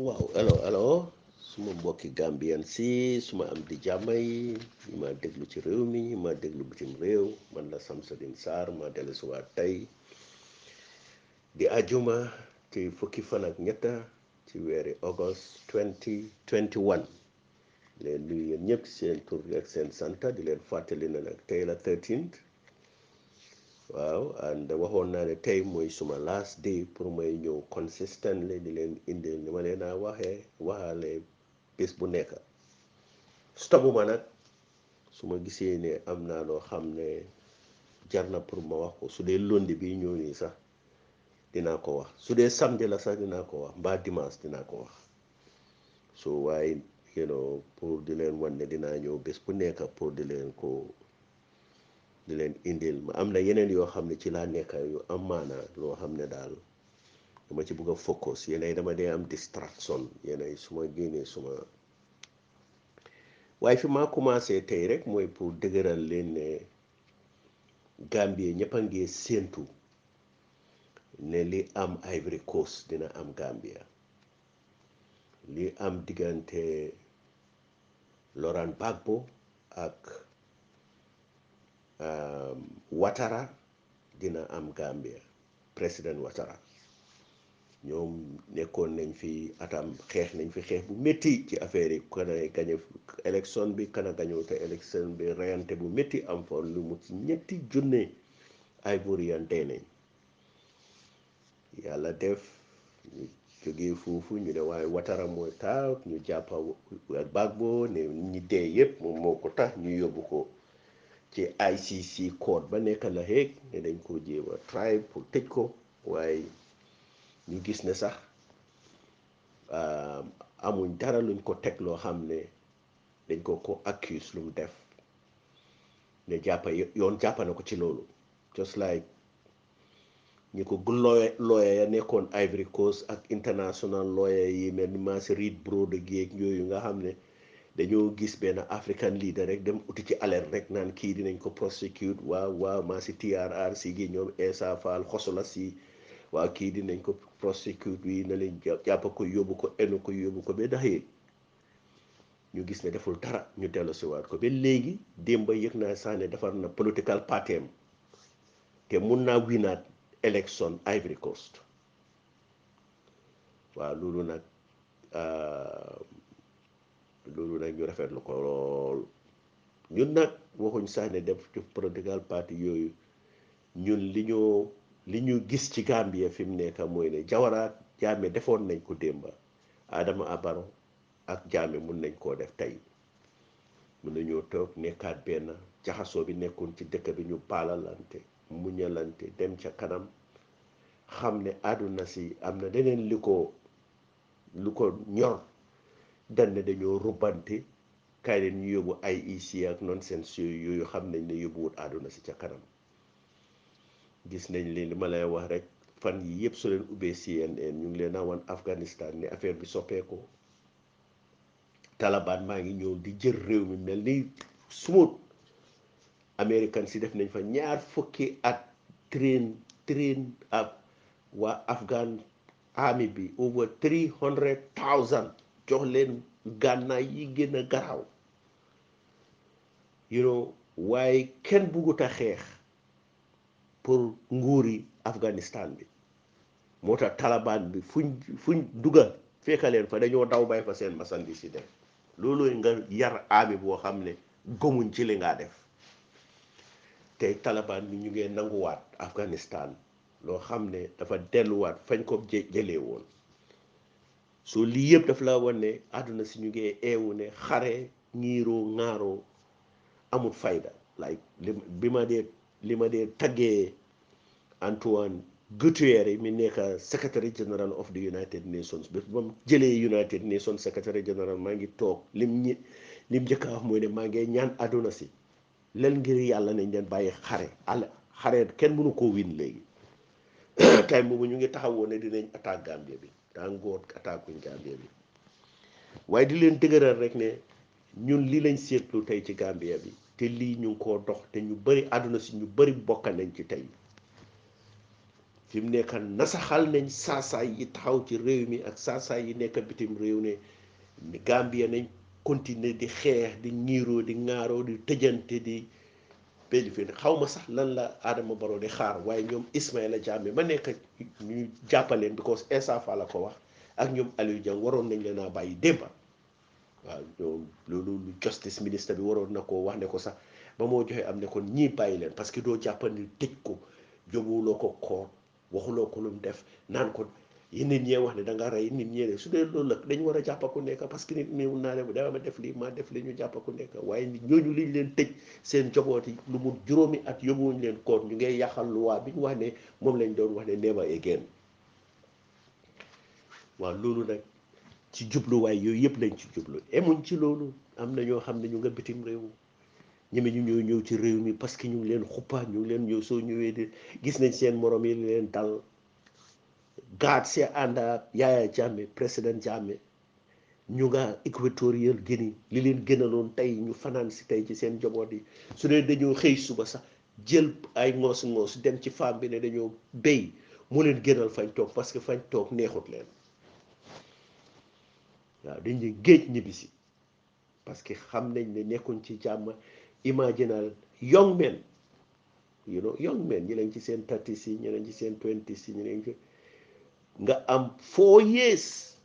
waaw alors suma mbokki Gambien si suma am di jàmm yi ñi ma déglu ci réew mi ñi ma déglu bitim réew man la Samsudeen Sarr ma dellu si waat tey di ajuma ci fukki fan ak ñetta ci weeri August 2021 leen nuyu yéen ñëpp seen tur ak seen santa di leen fàttali na nag tey la 13th waaw and waxoon naa ne tey mooy suma last day pour may ñëw consistently di leen indil ni ma leen a waxaale bés bu nekk stopuma nag su ma gisee ne am naa loo xam ne jar na pour ma wax ko su dee lundi bi ñëw nii sax dinaa ko wax su dee samedi la sax dinaa ko wax mbaa dimanche dinaa ko wax so waaye pour di leen wan ne dinaa ñëw bés bu nekk pour di leen indil ma am na yeneen yoo xam ne ci laa nekk yu am maana loo xam ne daal dama ci bëgg a focus yeneen dama dee am distraction yeneen su ma génnee suma waaye fi maa commencé tey rek mooy pour dëgëral leen ne Gambie ñëpp a ngi séentu ne li am Ivory Coast dina am Gambia li am diggante Laurent Gbagbo ak Ouattara dina am Gambia président Ouattara ñoom nekkoon nañ fi xeex nañ fi xeex bu métti ci affaire yi kana gañe élection bi kana gañoo te élection bi reyante bu métti am fa lu mu ci ñetti junne Ivoirien dee nañ yàlla def ñu jógee foofu ñu ne waaye Ouattara mooy taaw ñu jàppa ak Gbagbo ne ñi dee yépp moom moo ko tax ñu yóbbu ko ci ICC court ba nekk la Hague ne dañ ko jéem a try pour tëj ko waaye ñu gis ne sax amuñ dara luñ ko teg loo xam ne dañ ko accuse lu mu def ne yoon jàppa na ko ci loolu just like ñi ko lawyer ya nekkoon Ivory Coast ak international lawyer yi mel ni Massey Reed Brode géeg yooyu nga xam ne dañoo gis benn African leader rek dem uti ci alerte rek naan kii dinañ ko prosecute waaw maa si TRRC gi ñoom Essa Faal xosola si waaw kii dinañ ko prosecute wi na leen jàpp ko yóbbu ko enu ko yóbbu ko ba daxee ñu gis ne deful dara ñu dellu si waat ko ba léegi démba yëg naa sax ne defar na political party am te mun naa winaat élection Ivory Coast waaw loolu nag ñu rafetlu ko lool ñun nag waxuñ sax ne def ci political party yooyu ñun li ñu gis ci Gambia fi mu nekk mooy ne Jawara Jammeh defoon nañ ko démba Adama Barrow ak Jammeh mun nañ koo def tey mun nañoo toog nekkaat benn jaxasoo bi nekkoon ci dëkk bi ñu baalalante muñalante dem ca kanam xam ne àdduna si am na leneen lu ko ñor dan ne dañoo rubbante kaay leen ñu yóbbu IEC ak nonsense yooyu xam nañ ne yóbbuwut àdduna si ca kanam gis nañ leen li ma lay wax rek fan yi yëpp su leen ubbee CNN ñu ngi leen a wan Afghanistan ni affaire bi soppeeku Taliban maa ngi ñëw di jël réew mi mel ni smooth American si def nañ fa ñaar fukki at train ak waa Afghan army bi over 300,000 jox leen gànnaay yi gën a garaaw waaye kenn buggut a xeex pour nguuri Afghanistan bi moo tax Taliban bi fuñ dugal fekkaleen fa dañoo daw bay fa seen masandi si def loolu nga yar army boo xam ne gëmuñ ci li ngaa def tey Taliban bi ñu ngee nanguwaat Afghanistan loo xam ne dafa delluwaat fañ ko jëlee woon soo lii yëpp daf la wan ne àdduna si ñu ngee eewu ne xare ñiiroo ŋaaroo amul fayda like li ma dee taggee Antoine Guterres mi nekk secretary general of the United Nations ba mu jëlee United Nations secretary general maa ngi toog lim njëkk a wax mooy ne maa ngi ñaan àdduna si leen ngir yàlla nañ leen bàyyi xare kenn mënu koo win léegi time boobu ñu ngi taxawoon ne dinañ attaque Gambie bi tàngoor attaque kuñ Gambie bi waaye di leen dëgëral rek ne ñun lii lañ seetlu tey ci Gambie bi te lii ñu ngi koo dox te ñu bari àdduna si ñu bari bokka nañ ci tey fi mu nekk nasaxal nañ saasaay yi taxaw ci réew mi ak saasaay yi nekk bitim réew ne Gambia nañ continuer di xeex di ñiiroo di ŋaaroo di tëjante di pelifin xaw ma sax lan la Adama Barrow di xaar waaye ñoom Ismaila Jammeh ma nekk ñu jàppaleen because Essa Faal la ko wax ak ñoom Aliou Jang waroon nañ leen a bàyyi démba waaw ñoom loolu justice ministre bi waroon na ko wax ne ko sax ba moo joxee am ne kon ñii bàyyi leen parce que doo jàppandi tëj ko jóbuloo ko koor waxuloo ko lu mu def naan ko yi nit ñee wax ne da nga rey nit ñee ne su dee loolu la dañ war a jàppa ku nekk parce que nit ñi mun naa ne dama def lii maa def li ñu jàppa ku nekk waaye nit ñooñu liñ leen tëj seen joboot yi lu mu juróomi at yóbbuwuñ leen koor ñu ngay yàqal luwaa bi ñu wax ne moom lañ doon wax ne never again waaw loolu nag ci jubluwaay yooyu yëpp lañ ci jublu emuñ ci loolu am na ñoo xam ne ñu nga bitim réew ñeme ñu ñëw ñëw ci réew mi parce que ñu ngi leen xuppa ñu ngi leen ñëw soo ñëwee di gis nañ seen morom yi leen dal gaat see ànd ak Yaya Jammeh président Jammeh ñu nga Equatorial Guinée li leen gënaloon tey ñu fanaan si tey ci seen njaboot yi su dee dañoo xëy suba sax jël ay ngoos dem ci femme bi ne dañoo béy moo leen gënal fañ toog parce que fañ toog neexut leen waaw dañuy géej ñibbisi parce que xam nañ ne nekkuñ ci jàmm imaginal young men young men ñi leen ci seen 30s yi ñi leen ci seen 20s yi ñi leen ci nga am 4 years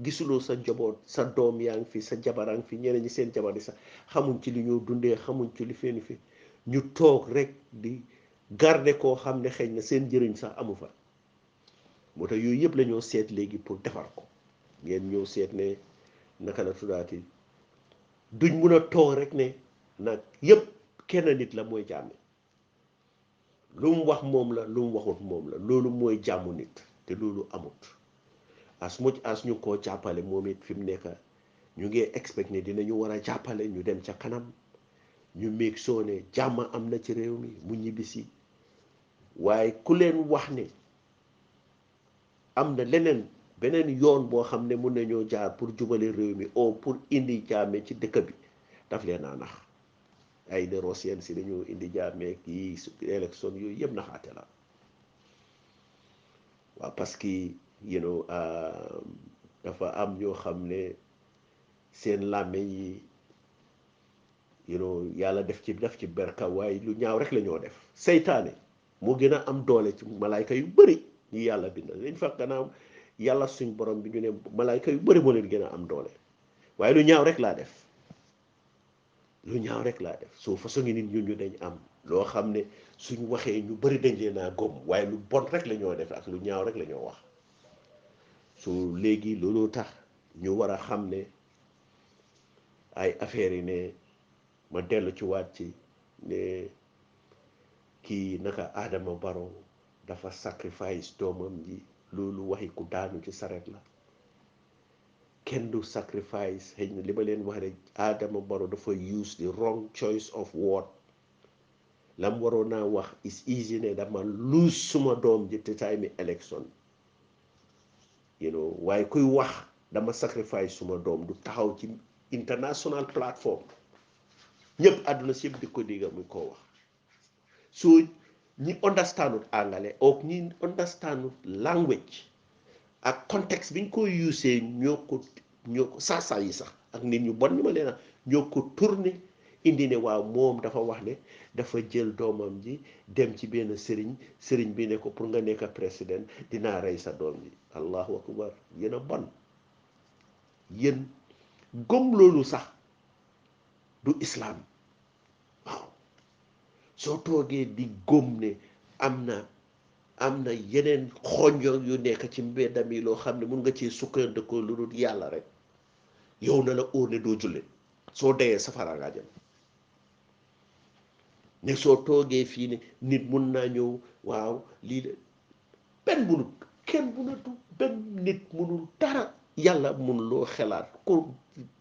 gisuloo sa njaboot sa doom yaa ngi fi sa jabarang fi ñeneen ñi seen jabar yi sax xamuñ ci li ñoo dundee xamuñ ci li feeni fi ñu toog rek di garder koo xam ne xëy na seen njëriñ sax amu fa moo tax yooyu yëpp la ñoo seet léegi pour defar ko ngeen ñëw seet ne naka la tuddaati duñ mun a toog rek ne nag yëpp kenn nit la mooy Jammeh lu mu wax moom la lu mu waxut moom la loolu mooy jàmmu nit te loolu amut as much as ñu koo jàppale moom it fi mu nekk ñu ngi expect ne dinañu war a jàppale ñu dem ca kanam ñu make sure ne jàmm am na ci réew mi mu ñibbisi waaye ku leen wax ne am na leneen beneen yoon boo xam ne mun nañoo jaar pour jubale réew mi o pour indi Jammeh ci dëkk bi daf leen a nax ay de Rosien si dañoo indi Jammeh yi élection yooyu yëpp naxaate la waaw parce que dafa am ñoo xam ne seen làmmeñ yi yàlla def ci berka waaye lu ñaaw rek la ñoo def seytaane moo gën a am doole ci malaayka yu bëri ñu yàlla bind dañ fa gannaaw yàlla suñ borom bi ñu ne malaayka yu bëri moo leen gën a am doole waaye lu ñaaw rek laa def soo façon ngi nit ñu dañ am loo xam ne suñ waxee ñu bëri dañ leen a gom waaye lu bon rek la ñoo def ak lu ñaaw rek la ñoo wax so léegi looloo tax ñu war a xam ne ay affaires yi ne ma dellu ci waat ci ne kii naka Adama Barrow dafa sacrifice doomam ji loolu waxi ku daanu ci saret la kenn du sacrifice xëy na li ma leen wax rek Adama Barrow dafa use the wrong choice of word lam waroon naa wax is easy ne dama lose suma doom ji te time election waaye kuy wax dama sacrifice suma doom du taxaw ci international platform ñëpp àdduna si yëpp di ko digga muy koo wax so ñi understandut angale ok ñi understandut language ak contexte biñ ko usee ñoo ko saa yi sax ak nit ñu bon ñu ma leen ñoo ko tourné indi ne waaw moom dafa wax ne dafa jël doomam ji dem ci benn sëriñ bi ne ko pour nga nekk président dinaa rey sa doom ji allahu akbar yéen a bon yéen gëm loolu sax du islam waaw soo toogee di gëm ne am na yeneen xonjoor yu nekk ci mbeddam yi loo xam ne mun nga ci sukkandikoo lu dul yàlla rek yow na la óor ne doo jullit soo deyee safara ngaa jëm ne soo toogee fii ne nit mun naa ñëw waaw lii de kenn munatu benn nit munul dara yàlla mun loo xelaat ku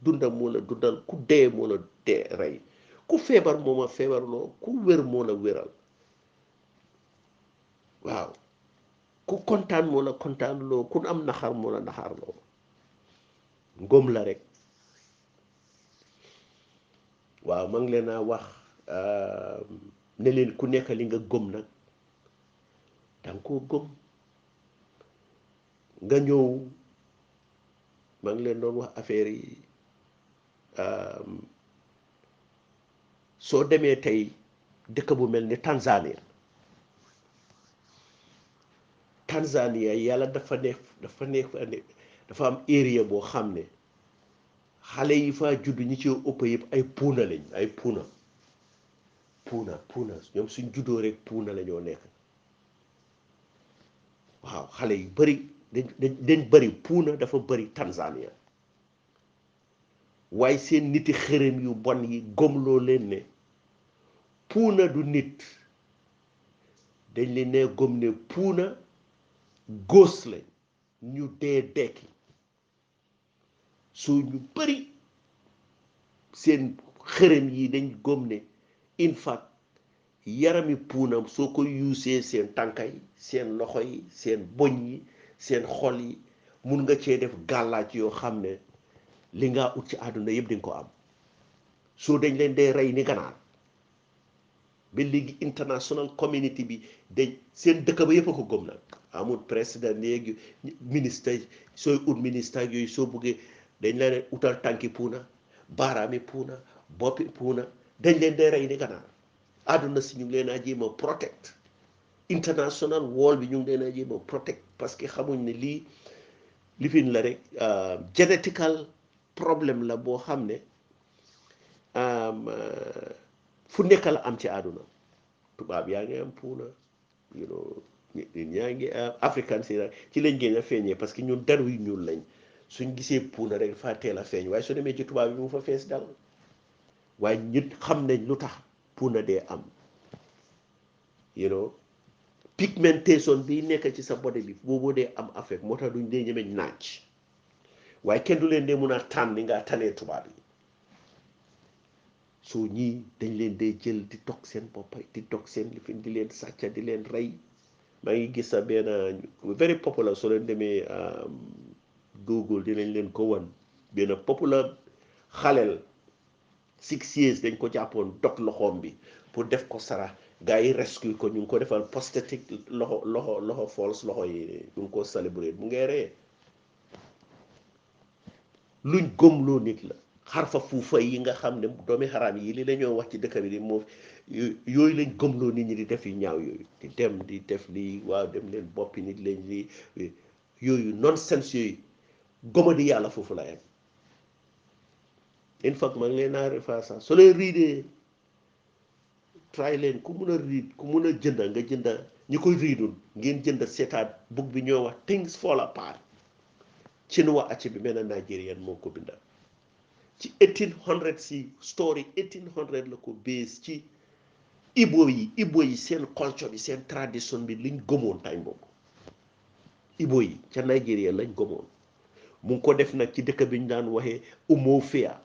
dunda moo la dundal ku dee moo la dee rey ku feebar moo ma feebarloo ku wér moo la wéral waaw ku kontaan moo la kontaanloo ku am naxar moo la naxarloo ngëm la rek waaw ma ngi leen a wax ne leen ku nekk li nga gëm nag danga koo gëm nga ñëw maa ngi leen doon wax affaire yi soo demee tey dëkk bu mel ni Tanzania yàlla dafa am area boo xam ne xale yi fa judd ñi ci ëpp yëpp ay puuna lañ ay puuna ñoom suñ juddoo rek puuna la ñoo nekk waaw xale yu bari dañ bari puuna dafa bari Tanzania waaye seen niti xërëm yu bon yi gomloo leen ne puuna du nit dañ leen ne gom ne puuna góos lañ ñu dee dekki soo ñu bari seen xërëm yi dañ gom ne in fact yarami puunam soo ko yuusee seen tànka yi seen loxo yi seen boñ yi seen xol yi mun nga cee def gàllaaj yoo xam ne li nga ut ci àdduna yëpp di nga ko am soo dañ leen dee rey ni ganaar ba léegi international community bi dañ seen dëkk ba yëpp a ko gëm nag amul président léegi ministre sooy ut ministre ak yooyu soo buggee dañ leen utal tànki puuna baaraami puuna boppi puuna dañ leen dee rey ni ganaar àdduna si ñu ngi leen a jéem a protect international wall bi ñu ngi leen a jéem a protect parce que xamuñ ne lii lifin la rek genetical problème la boo xam ne fu nekk la am ci àdduna tubaab yaa ngi am puuna you know ñaa ngi africain si ci lañ gën a feeñee parce que ñun deru yu ñuul lañ suñ gisee puuna rek fa teel a feeñ waaye soo demee ci tubaab bi mu fa fees dal waaye ñun xam nañ lu tax puuna dee am you know pigmentation bi nekk ci sa body bi booboo dee am affect moo tax duñ dee ñemeñ naaj waaye kenn du leen dee mun a tànn ni nga tanee tubaab yi soo ñii dañ leen dee jël di dog seen boppay di dog seen lifin di leen sàcca di leen rey maa ngi gis sa benn very popular soo leen demee Google dinañ leen ko wan benn popular xaleel 6 years dañ ko jàppoon dog loxoom bi pour def ko sara gars yi rescue ko ñu ngi ko defal prosthetic loxo false loxo yi ñu ngi ko celebrate mu ngee ree luñ gëmloo nit la xarfa fuufa yi nga xam ne doomi xaraam yi li la ñoo wax ci dëkk bi di moo yooyu lañ gëmloo nit ñi di def yu ñaaw yooyu di dem di def lii waaw dem leen boppi nit lañ lii yooyu nonsense yooyu goma di yàlla foofu la yem in fact man leen naa refa sax soo leen riidee try leen ku mun a riid ku mun a jënda nga jënda ñi koy riidul ngeen jënda seetaat book bi ñoo wax things fall apart Chinua Achebe bi mel na Nigerian moo ko binda ci 1800 si story 1800 la ko base ci Igbo yi seen culture bi seen tradition bi liñ gëmoon time boobu Igbo yi ca Nigeria lañ gëmoon mu ngi ko def nag ci dëkk bi ñu daan waxee Umuofia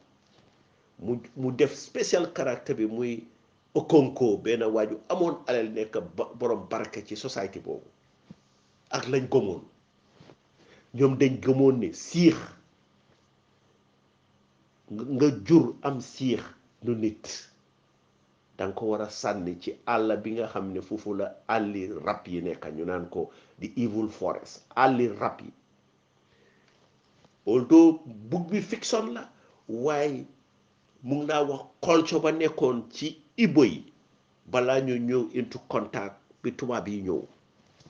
mu def spécial caractère bi muy Okonko benn waaju amoon alal nekk borom barke ci société boobu ak lañ gëmoon ñoom dañ gëmoon ne siix nga jur am siix du nit danga ko war a sànni ci àll bi nga xam ne foofu la àlli rab yi nekk ñu naan ko di evil forest àlli rab yi although book bi fiction la waaye mu ngi naa wax culture ba nekkoon ci Igbo yi balaa ñu ñëw into contact bi tubaab yi ñëw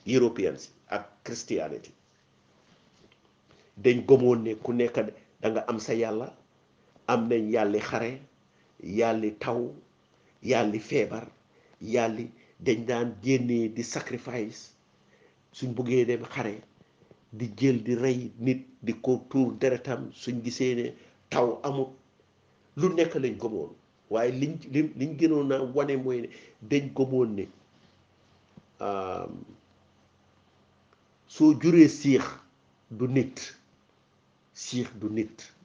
Europeans ak Christianity dañ gëmoon ne ku nekk da nga am sa yàlla am nañ yàlli xare yàlli taw yàlli feebar yàlli dañ daan génnee di sacrifice suñ buggee dem xare di jël di rey nit di ko tuur deretam suñ gisee ne taw amut lu nekk lañ gëmoon waaye liñ gënoon na wane mooy ne dañ gëmoon ne soo juree siix du nit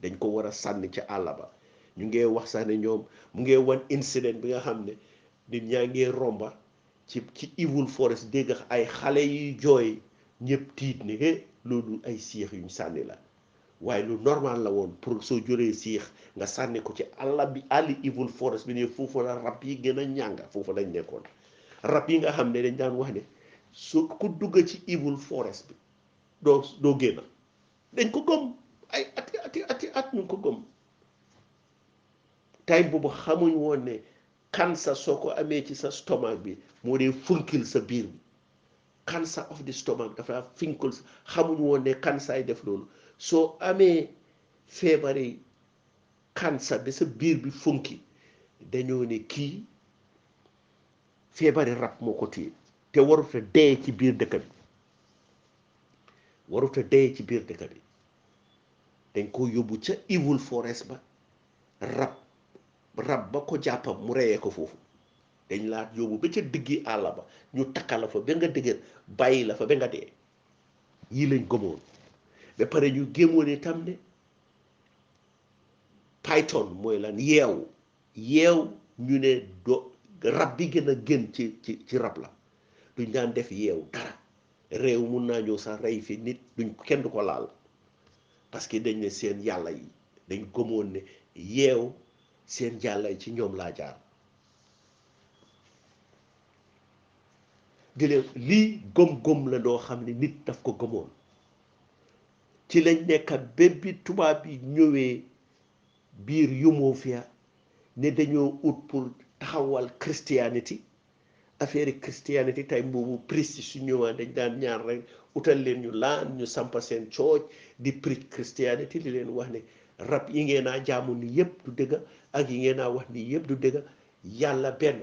dañ ko war a sànni ca àll ba ñu ngee wax sax ne ñoom mu ngee wan incident bi nga xam ne nit ñaa ngee romba ci evil forest dégg ay xale yuy jooy ñëpp tiit ne loolu ay siix yuñ sànni la waaye lu normal la woon pour soo juree siix nga sànni ko ci àlli evil forest bi ne foofu la rab yi gën a ñànga foofu lañ nekkoon rab yi nga xam ne dañ daan wax ne su ku dugg ci evil forest bi doo génn dañ ko gëm ay at ñu ko gëm time boobu xamuñ woon ne cancer soo ko amee ci sa stomach bi moo dee funkil sa biir bi cancer of the stomach dafa finkul xamuñ woon ne cancer yi def loolu soo amee feebari cancer bi sa biir bi funki dañoo ne kii feebari rab moo ko téye te waruta dee ci biir dëkk bi waruta dee ci biir dëkk bi dañ ko yóbbu ca evil forest ba rab ba ko jàppam mu reyee ko foofu dañ laa yóbbu ba ca diggi àll ba ñu takka la fa ba nga dëgër bàyyi la fa ba nga dee yii lañ gëmoon ba pare ñu gémmoon itam ne python mooy lan yeew ñu ne rab bi gën a gën ci rab la duñ daan def yeew dara réew mun naa ñëw sax rey fi nit kenn du ko laal parce que dañ ne seen yàlla yi dañ gëmoon ne yeew seen yàlla yi ci ñoom laa jaar di leen lii gëm-gëm la doo xam ne nit daf ko gëmoon ci lañ nekka bépp bi tubaab yi ñëwee biir Yumofia ne dañoo ut pour taxawal christianity affaire christianity tey boobu priest su ñëwaan dañ daan ñaar rek utal leen ñu laan ñu sampa seen church di preach christianity di leen wax ne rab yi ngeen a jaamu ni yëpp du dëgga ak yi ngeen a wax ni yëpp du dëgga yàlla benn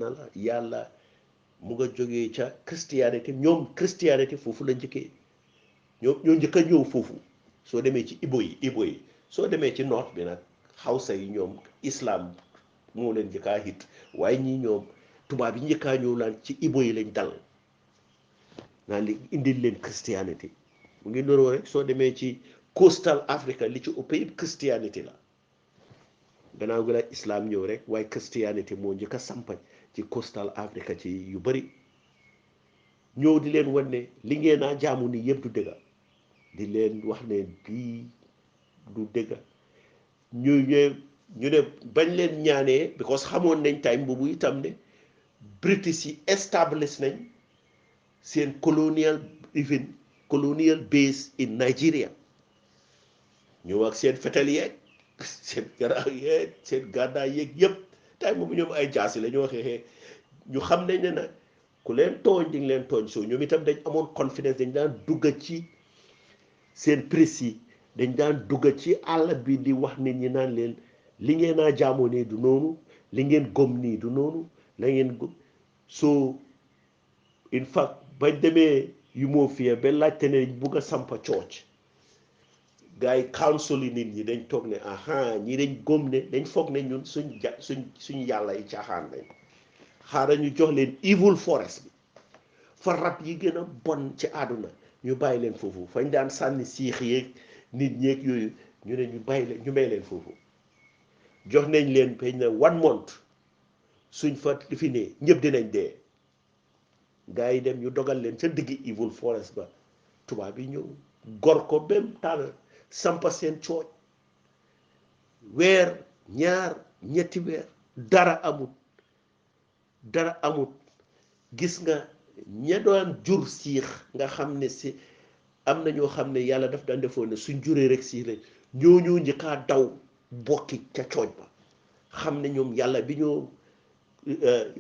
la yàlla mu nga jógee ca christianity ñoom christianity foofu la njëkkee ñoo njëkk a ñëw foofu soo demee ci ibo yi soo demee ci north bi nag xawsa yi ñoom islam moo leen njëkkaa hit waaye ñii ñoom tubaab yi njëkkaa ñëw laan ci ibo yi lañ dal naan li indil leen christianity mu ngi noroo rek soo demee ci coastal Africa li ci ëpp yëpp christianity la gannaaw gi la islam ñëw rek waaye christianity moo njëkk a sampa ci coastal Africa ci yu bari ñëw di leen wan ne li ngeen naa jaamu ni yëpp du dëgga di leen wax ne bii du dëgga ñu ne bañ leen ñaanee because xamoon nañ time boobu itam ne British yi establish nañ seen colonial base in Nigeria ñëw ak seen fetal yeeg seen garaaw yeeg seen gàddaay yeeg yëpp time boobu ñoom ay jaasi la ñoo xeexee ñu xam nañ ne nag ku leen tooñ di nga leen tooñ soo ñoom itam dañ amoon confidence dañ daan dugga ci seen presse yi dañ daan dugga ci àll bi di wax nit ñi naan leen li ngeen a jaamoo nii du noonu li ngeen gom nii du noonu la ngeen gom so in fact bañ demee Yumofia ba laajte ne bugg a sampa church gars yi council yi nit ñi dañ toog ne aha ñi dañ gom ne dañ foog ne ñun suñ yàlla yi caaxaan nañ xaaral ñu jox leen evil forest bi fa rab yi gën a bon ci àdduna ñu bàyyi leen foofu fañ daan sànni siix yeeg nit ñeeg yooyu ñu ne ñu may leen foofu jox nañ leen peñ na 1 month suñ fa fi ne ñëpp dinañ dee gars yi dem ñu dogal leen ca diggi evil forest ba tubaab yi ñëw gor ko bem tànn sampa seen cooj weer ñaar ñetti weer dara amut gis nga ña doon jur siix nga xam ne si am na ñoo xam ne yàlla daf daan defoon ne suñ juree rek siix lañ ñooñu njëkkaa daw bokki ca cooj ba xam ne ñoom yàlla bi ñoo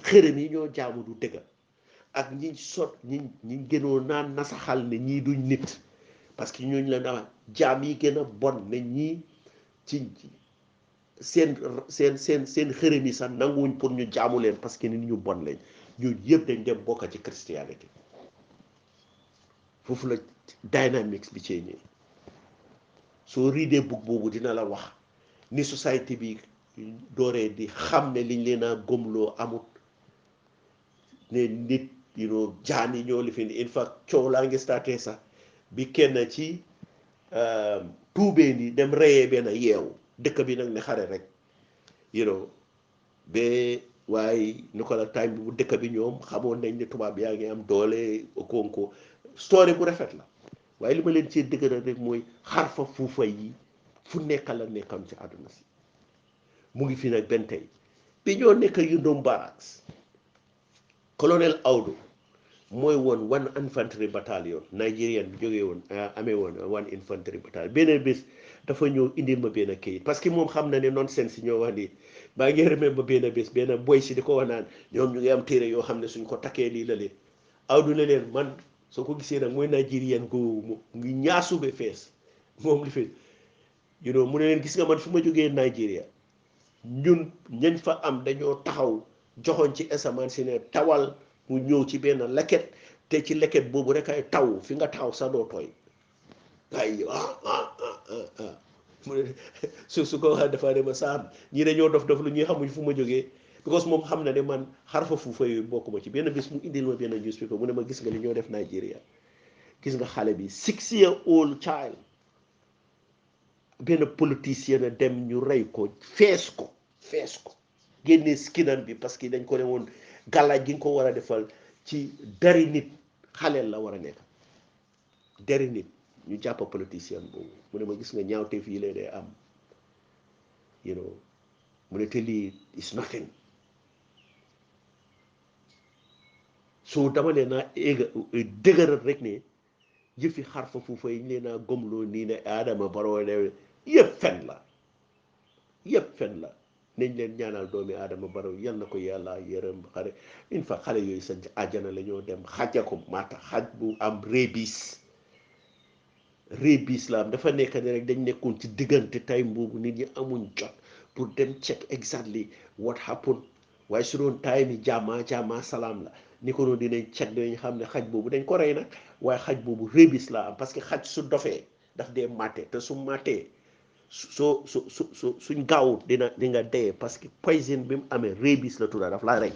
xërëm yi ñoo jaamu du dëgga ak ñi gënoon naan nasaxal ne ñii duñ nit parce que ñooñu la na jaam yi gën a bon ne ñii ci seen xërëm yi sax nanguwuñ pour ñu jaamu leen parce que nit ñu bon lañ ñooñu yëpp dañ dem bokka ci christianité foofu la dynamics bi cee ñëw soo riidee book boobu dina la wax ni société bi dooree di xam ne liñ leen a gëmloo amut ne nit jaan yi ñoo li fi in fact coow laa ngi starté sax bi kenn ci tuubee ni dem reyee benn yeewu dëkk bi nag ne xare rek ba waaye ni ko la time bu dëkk bi ñoom xamoon nañ ne tubaab yaa ngi am doole konko story bu rafet la waaye li ma leen ci dëgëral rek mooy xarfa fuufa yi fu nekk la nekkoon ci àdduna si mu ngi fi nag benn tey bi ñoo nekk Yundum Barracks colonel Audu mooy woon one infantry battalion Nigerian bi jógee woon amee woon one infantry battalion beneen bés dafa ñëw indil ma benn kayit parce que moom xam na ne nonsense yi ñoo wax nii maa ngi remember benn bés benn boy si di ko wax naan ñoom ñu ngi am téere yoo xam ne suñ ko takkee lii la leen awdu ne leen man soo ko gisee nag mooy Nigerian googu mu ngi ñaasube fees moom li fi mu ne leen gis nga man fu ma jógee Nigeria ñun ñañ fa am dañoo taxaw joxoon ci asamaan si ne tawal mu ñëw ci benn leket te ci leket boobu rek ay taw fi nga taxaw sa doo tooy ay mu ne su ko waxee dafa ne ma saam ñii dañoo dof lu ñuy xamuñ fu ma jógee because moom xam na ne man xarfa fuufa yooyu bokkuma ci benn bis mu indil ma benn newspaper mu ne ma gis nga li ñoo def Nigeria gis nga xale bi 6-year-old child benn politicien dem ñu rey ko fees ko génne skinam bi parce que dañ ko ne woon gàllaaj gi nga ko war a defal ci dari nit xaleel la war a nekk dari nit ñu jàpp politicien boobu mu ne ma gis nga ñaawteef yi lay dee am mu ne te lii is nothing so dama leen naa dëgëral rek ne yëfi xarfa fuufa yi ñu leen naa gomloo nii ne Adama Barrow yëpp fen la nañ leen ñaanal doomi Adama Barrow yal na ko yàlla yërëm xare une fois xale yooyu sa àjjana la ñoo dem xaja ko maata xaj bu am rabies la am dafa nekk ne rek dañ nekkoon ci diggante tay boobu nit ñi amuñ jot pour dem check exactly what happened waaye su doon time yi jàmma salaam la ni ko noonu dinañ check dinañ xam ne xaj boobu dañ ko rey nag waaye xaj boobu rabies la am parce que xaj su dofee daf dee màtte te su màttee suñ gaawut di nga dee parce que poison bi mu amee rabies la tudda daf laa rey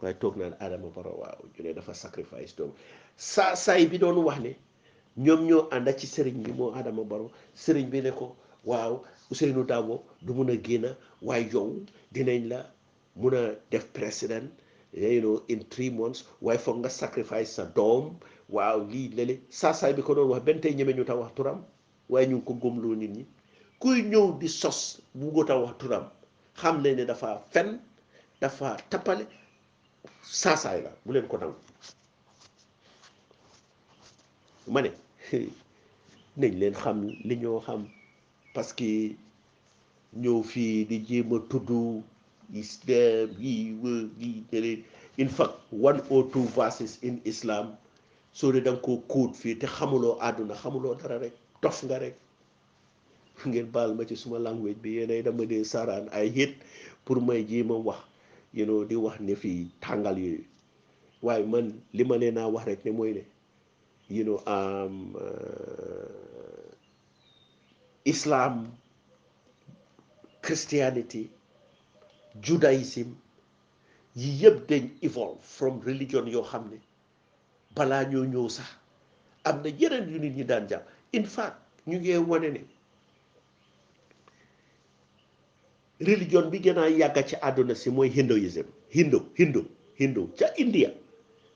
waaye toog naan Adama Barrow waaw ñu ne dafa sacrifice doom saay bi doon wax ne ñoom ñoo ànda ci sëriñ bi moo Adama Barrow sëriñ bi ne ko waaw Ousainou Darboe du mun a génn waaye yow dinañ la mun a def président in 3 months waaye foog nga sacrifice sa doom waaw lii lele saay bi ko doon wax benn tey ñeme ñu ta wax turam waaye ñu ngi ko góomloo nit ñi kuy ñëw di sos buggut a wax turam xam ne dafa fen dafa tappale saasaay la bu leen ko nangu ma ne nañ leen xam li ñoo xam parce que ñëw fii di jéem a tudd in fact 1 or 2 verses in Islam soo dee da nga koo kóot fii te xamuloo àdduna xamuloo dara rek dof nga rek ngeen baal ma ci suma language bi yéenay dama dee saraan ay hit pour may jéem a wax di wax ne fii tàngal yooyu waaye man li ma leen a wax rek ne mooy ne Islam, Christianity, Judaism yi yëpp dañ evolve from religion yoo xam ne balaa ñoo ñëw sax am na yeneen yu nit ñi daan jàpp in fact ñu ngi wane ne religion bi gën a yàgga ci àdduna si mooy hinduism hindu ca India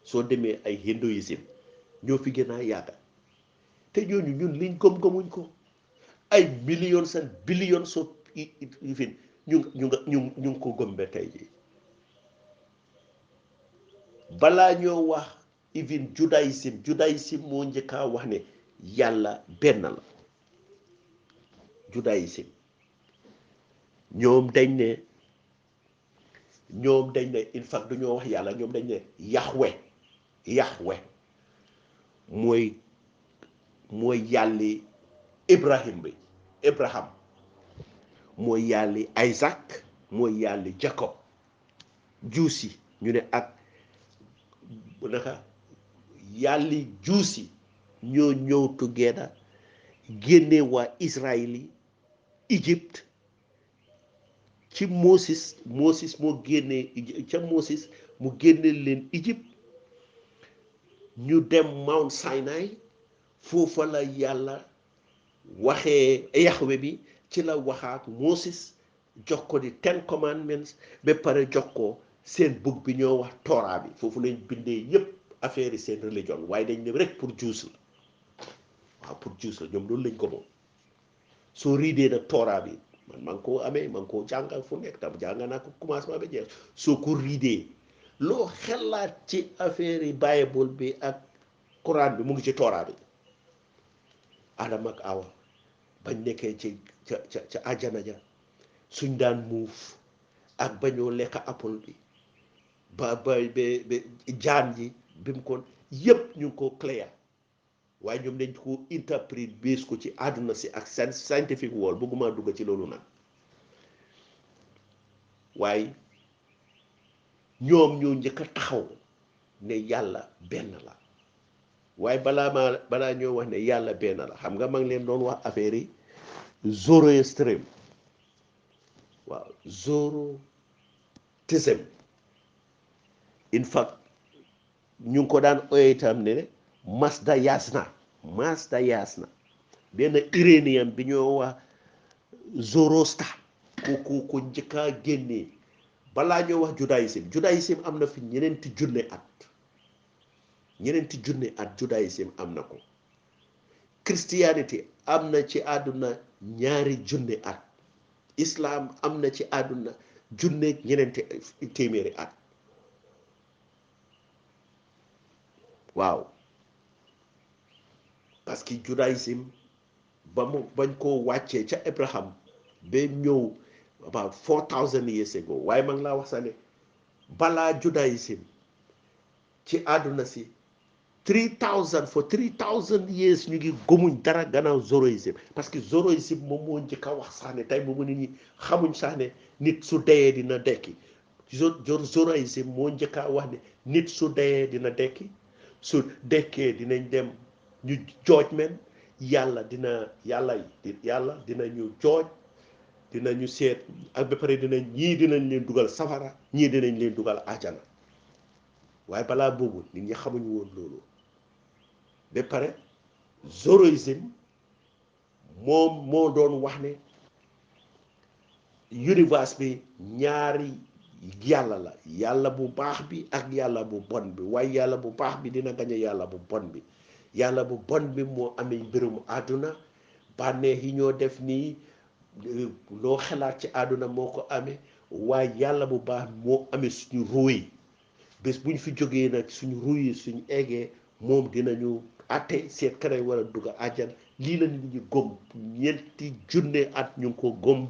soo demee ay hinduism ñoo fi gën a yàgga te ñooñu ñun liñ gëm-gëmuñ ko ay millions and billions of even ñu ngi ko gëm ba tey jii balaa ñoo wax even judaism moo njëkkaa wax ne yàlla benn la judaism ñoom dañ ne in fact du ñoo wax yàlla ñoom dañ ne Yahweh mooy yàlli Abraham mooy yàlli Isaac mooy yàlli Jacob juusi ñu ne ak naka yàlli juusi ñoo ñëw together génne waa Israël Egypte ci Moses moo génnee ca Moses mu génne leen Egypte ñu dem Mount Sinai foofa la yàlla waxee Yahweh bi ci la waxaat Moses jox ko di 10 commandments ba pare jox ko seen book bi ñoo wax Torah bi foofu lañ bindee yépp affaire yi seen religion waaye dañ ne rek pour Jews la waaw pour Jews la ñoom loolu lañ ko moom soo riidee nag Torah bi man maa ngi koo amee maa ngi koo jàngal fu nekk tam jàng naa ko commencement ba jeex soo ko riidee loo xelaat ci affaire yi Bible bi ak Quran bi mu ngi ci Torah bi Adam ak Awa bañ nekkee ci ca àjjana ja suñ daan muuf ak bañoo lekk apple bi ba jaan ji bi mu ko yëpp ñu ngi ko clair waaye ñoom dañ ko interpret base ko ci àdduna si ak scientific world bëgguma dugg ci loolu nag waaye ñoom ñoo njëkk a taxaw ne yàlla benn la waaye balaa ñoo wax ne yàlla benn la xam nga ma ngi leen doon wax affaire yi Zoroastrian waaw Zoroastrianism in fact ñu ngi ko daan ooyee itam ne Mazda Yasna benn iréniyam bi ñoo wax Zoroaster ku njëkk a génnee balaa ñoo wax judaïsme am na fi ñeneenti junne at judaïsme am na ko christianity am na ci àdduna ñaari junne at islam am na ci àdduna junne ñeneenti téeméeri at waaw parce que judaïsme bañ koo wàccee ca Abraham ba ñëw about 4,000 years ago waaye ma ngi laa wax sax ne balaa judaïsme ci àdduna si 3,000 years ñu ngi gëmuñ dara gannaaw zoroisme parce que zoroisme moom moo njëkk a wax sax ne tey boobu nit ñi xamuñ sax ne nit su deyee dina dekki zoroisme moo njëkk a wax ne nit su deyee dina dekki su dekkee dinañ dem ñu jooj men yàlla dina ñu jooj dinañu seet ak ba pare ñii dinañ leen dugal safara ñii dinañ leen dugal ajana waaye balaa boobu nit ñi xamuñu woon loolu ba pare zoroisme moom moo doon wax ne univers bi ñaari yàlla la yàlla bu baax bi ak yàlla bu bon bi waaye yàlla bu baax bi dina gañe yàlla bu bon bi yàlla bu bon bi moo amee mbirum àdduna bànneex yi ñoo def nii loo xalaat ci àdduna moo ko amee waaye yàlla bu baax moo amee suñu ruuy bés bu ñu fi jógee nag suñu ruuy suñu eggee moom dinañu atte seet kanay war a dugg àjjan lii la nit ñi gëm ñeenti junne at ñu ngi ko gëm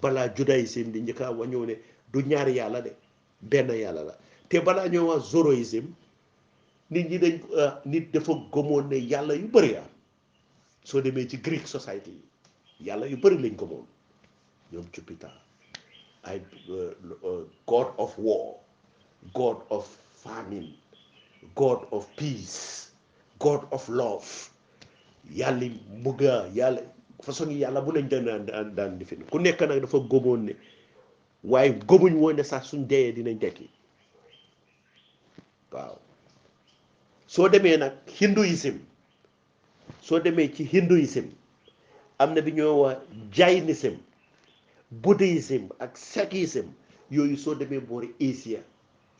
balaa judaïsme di njëkk a wañoo ne du ñaari yàlla de benn yàlla la te balaa ñoo wax zoroisme nit dafa gëmoon ne yàlla yu bëri am soo demee ci Greek society yi yàlla yu bëri lañ gëmoon ñoom Jupiter ay god of war, god of famine, god of peace, god of love yàlla bugga yàlla façon yi yàlla bu lañ daan defin ku nekk nag dafa gëmoon ne waaye gëmuñ woon ne sax suñ deyee dinañ dekki waaw soo demee nag soo demee ci hinduisme am na bi ñoo wax jainisme bouddhisme ak sikhisme yooyu soo demee boori Asia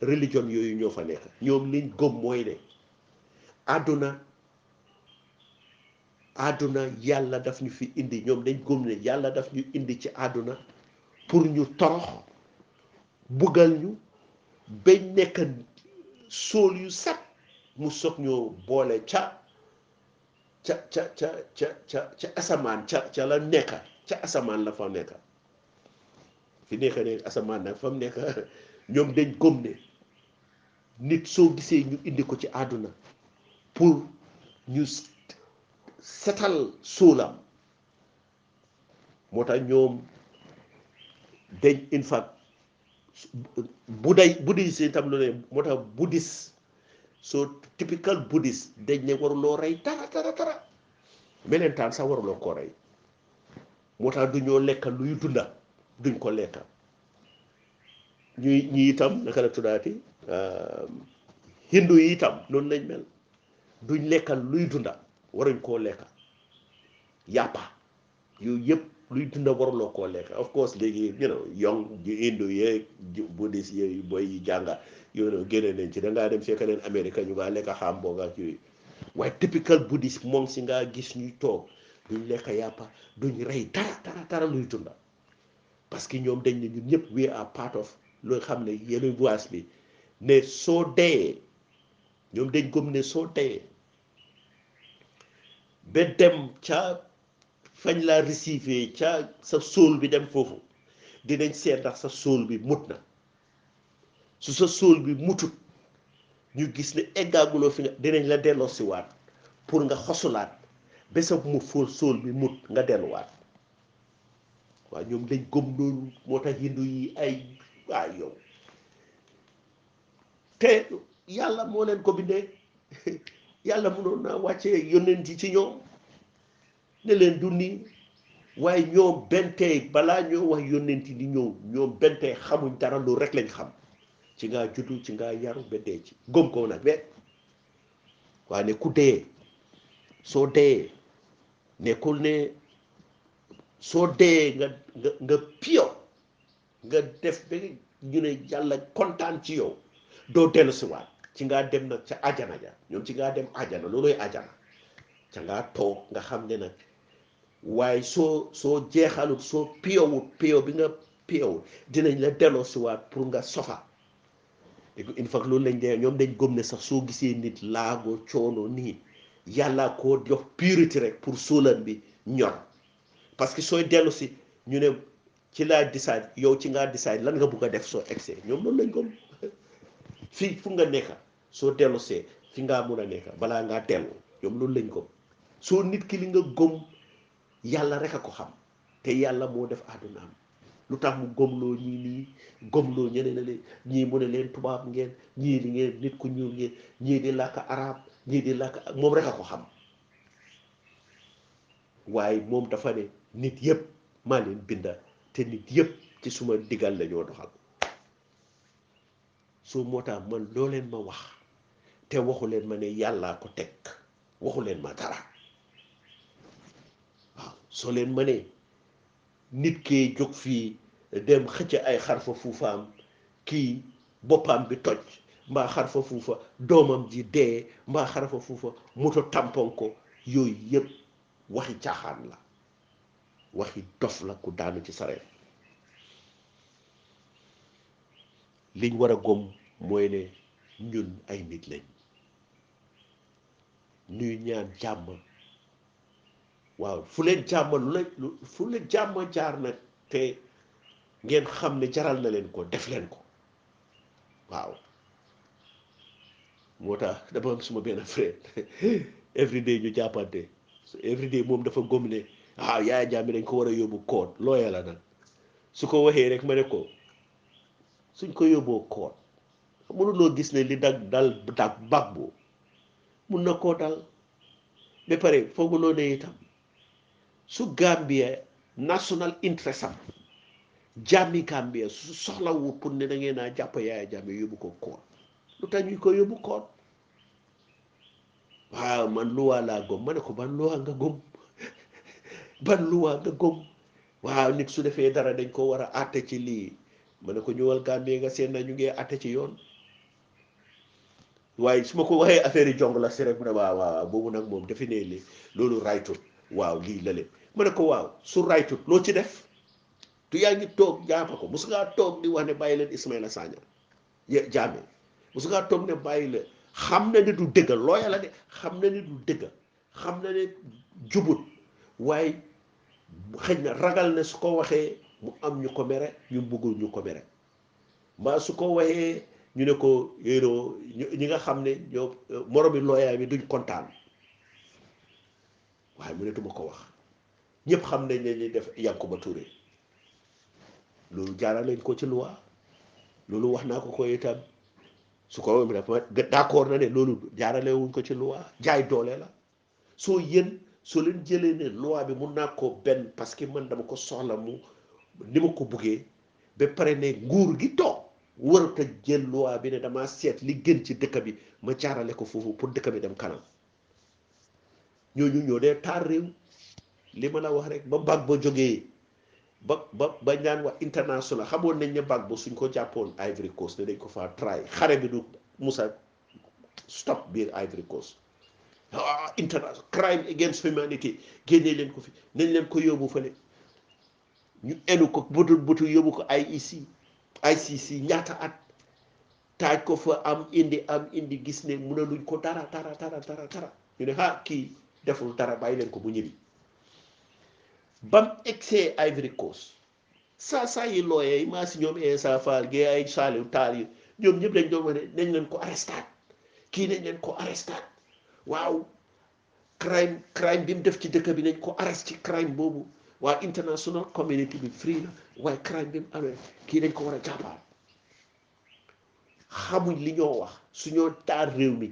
religion yooyu ñoo fa nekk ñoom liñ gëm mooy ne àdduna yàlla daf ñu fi indi ñoom dañ gëm ne yàlla daf ñu indi ci àdduna pour ñu torox buggal ñu bañ nekk sóol yu set mu soog ñoo boole ca asamaan ca la nekk ca asamaan la fa nekk fi nekk ne asamaan nag fa mu nekk ñoom dañ gëm ne nit soo gisee ñu indi ko ci àdduna pour ñu setal sóolam moo tax ñoom dañ in fact buddhiste itam lu ne moo tax bouddhiste soo typical bouddhiste dañ ne waruloo rey tara melentaan sax waruloo koo rey moo tax du ñoo lekka luy dunda duñ ko lekka ñi itam naka la tuddaati hindu yi itam noonu lañ mel duñ lekka luy dunda waruñ koo lekka yàppa yooyu yëpp luy dunda waruloo koo lekka of course léegi young hindu yeeg buddhiste yeeg boy yi jànga génne nañ ci dangaa dem fekk leen Amérique ñu ngaa lekka hamburger ak yooyu waaye typical buddhiste moom si ngaa gis ñuy toog duñ lekka yàppa duñ rey dara luy dunda parce que ñoom dañ ne ñun ñëpp we are part of loo xam ne yeneen voice bi ne soo dee ñoom dañ gëm ne soo dee ba dem ca fañ laa receiver ca sa sóol bi dem foofu dinañ seet ndax sa sóol bi mut na su sa sóol bi mutut ñu gis ne eggaaguloo fi nga dinañ la delloo si waat pour nga xosulaat ba sa mu fóol sóol bi mut nga delluwaat waaw ñoom dañ gëm loolu moo tax hindu yi ay waa yow te yàlla moo leen ko bindee yàlla mënoon naa wàccee yónnent yi ci ñoom ne leen du nii waaye ñoom bentey balaa ñoo wax yónnent yi di ñëw ñoom bentey xamuñ dara loolu rek lañ xam ci ngaa juddu ci ngaa yaru ba dee ci gëm ko nag be waaye ne ku dee soo dee nekkul ne soo dee nga piyo nga def ba ñu ne yàlla kontaan ci yow doo dellu si waat ci ngaa dem nag ca ajana ja ñoom ci ngaa dem ajana looloy ajana ca ngaa toog nga xam ne nag waaye soo jeexalut soo piyowut piyo bi nga piyowut dinañ la delloo si waat pour nga sofa une fois loolu lañ dee ñoom dañ gëm ne sax soo gisee nit laago coono nii yàlla koo jox purité rek pour sóolan bi ñor parce que sooy dellu si ñu ne ci laa decide yow ci ngaa decide lan nga bugg a def soo egsee ñoom loolu lañ gëm fii fu nga nekka soo dellu see fi ngaa mun a nekka balaa ngaa dellu ñoom loolu lañ gëm soo nit ki li nga gëm yàlla rek a ko xam te yàlla moo def àddunaam lu tax mu gëmloo ñii nii gëmloo ñeneen leen ñii mu ne leen tubaab ngeen ñii di ngeen nit ku ñuul ngeen ñii di làkk arab ñii di làkk moom rek a ko xam waaye moom dafa ne nit yëpp maa leen binda te nit yëpp ci suma digal la ñoo doxal soo moo tax man loo leen ma wax te waxu leen ma ne yàllaa ko teg waxu leen ma dara waaw soo leen ma ne nit kee jóg fii dem xëcc ay xarfa fuufaam kii boppam bi toj mbaa xarfa fuufa doomam ji dee mbaa xarfa fuufa moto tampon ko yooyu yëpp waxi caaxaan la waxi dof la ku daanu ci sareet liñ war a gom mooy ne ñun ay nit lañ ñuy ñaan jàmm waaw fu leen jàmm fu leen jàmm jaar nag te ngeen xam ne jaral na leen ko def leen ko waaw moo tax dama am suma benn frère everyday ñu jàppante everyday moom dafa gëm ne Yaya Jammeh dañ ko war a yóbbu koot looya la nag su ko waxee rek ma ne ko suñ ko yóbboo koot mënuloo gis ne li dal bag boo mun na koo dal ba pare fooguloo ne itam su Gambia national interest am jàmmi Gambia su soxlawu pour ne da ngeen naa jàpp Yaya Jammeh yóbbu ko koot lu tax ñu ko yóbbu koot waaw man luwaa laa gom ma ne ko ban luwaa nga gom ban luwaa nga gom waaw nit su defee dara dañ ko war a àtte ci lii ma ne ko ñëwal Gambie nga seen na ñu ngi àtte ci yoon waaye su ma ko waxee affaire yi jong la si rek mu ne waaw boobu nag moom defe ne li loolu raytut waaw lii la leen ma ne ko waaw su raytut loo ci def tu yaa ngi toog jàppa ko musu ngaa toog di wax ne bàyyi leen Ismaila Sanya Jammeh musu ngaa toog ne bàyyi la xam na ne du dëgga looya la de xam na ne du dëgga xam na ne jubut waaye xëy na ragal ne su ko waxee mu am ñu ko mere ñu bëggul ñu ko mere mbaa su ko waxee ñu ne ko yéenoo ñi nga xam ne ñoo moromi looyaa mi duñ kontaan waaye mu ne duma ko wax ñëpp xam nañ ne ñuy def Yankuba Touré loolu jaara lañ ko ci loi loolu wax naa ko itam su ko dafa d'accord na ne loolu jaarale wuñ ko ci loi jaay doole la soo yéen soo leen jëlee ne loi bi mun naa koo benn parce que man dama ko soxla mu ni ma ko buggee ba pare ne nguur gi toog warut a jël loi bi ne damaa seet li gën ci dëkk bi ma jaarale ko foofu pour dëkk bi dem kanam ñooñu ñoo dee taar réew li ma la wax rek ba bag ba jógee ba ñaan wax international xamoon nañ ne bag ba suñ ko jàppoon Ivory Coast ne dañ ko faa try xare bi du musa stop biir Ivory Coast international crime against humanity génnee leen ko fi nañ leen ko yóbbu fële ñu enu ko butu yóbbu ko ICC ñaata at taaj ko fa am indi gis ne mënaluñ ko dara ñu ne kii deful dara bàyyi leen ko bu ñibbi bam egsee Ivory Coast saa yi looyee maa si ñoom Insa Fall gee ay Saliou Taal yi ñoom ñëpp dañ doon wax ne nañ leen ko arrestaat kii nañ leen ko arrestaat waaw crime bi mu def ci dëkk bi nañ ko arrest ci crime boobu waa international community bi free na waaye crime bi mu amee kii dañ ko war a jàppaat xamuñ li ñoo wax suñoo taal réew mi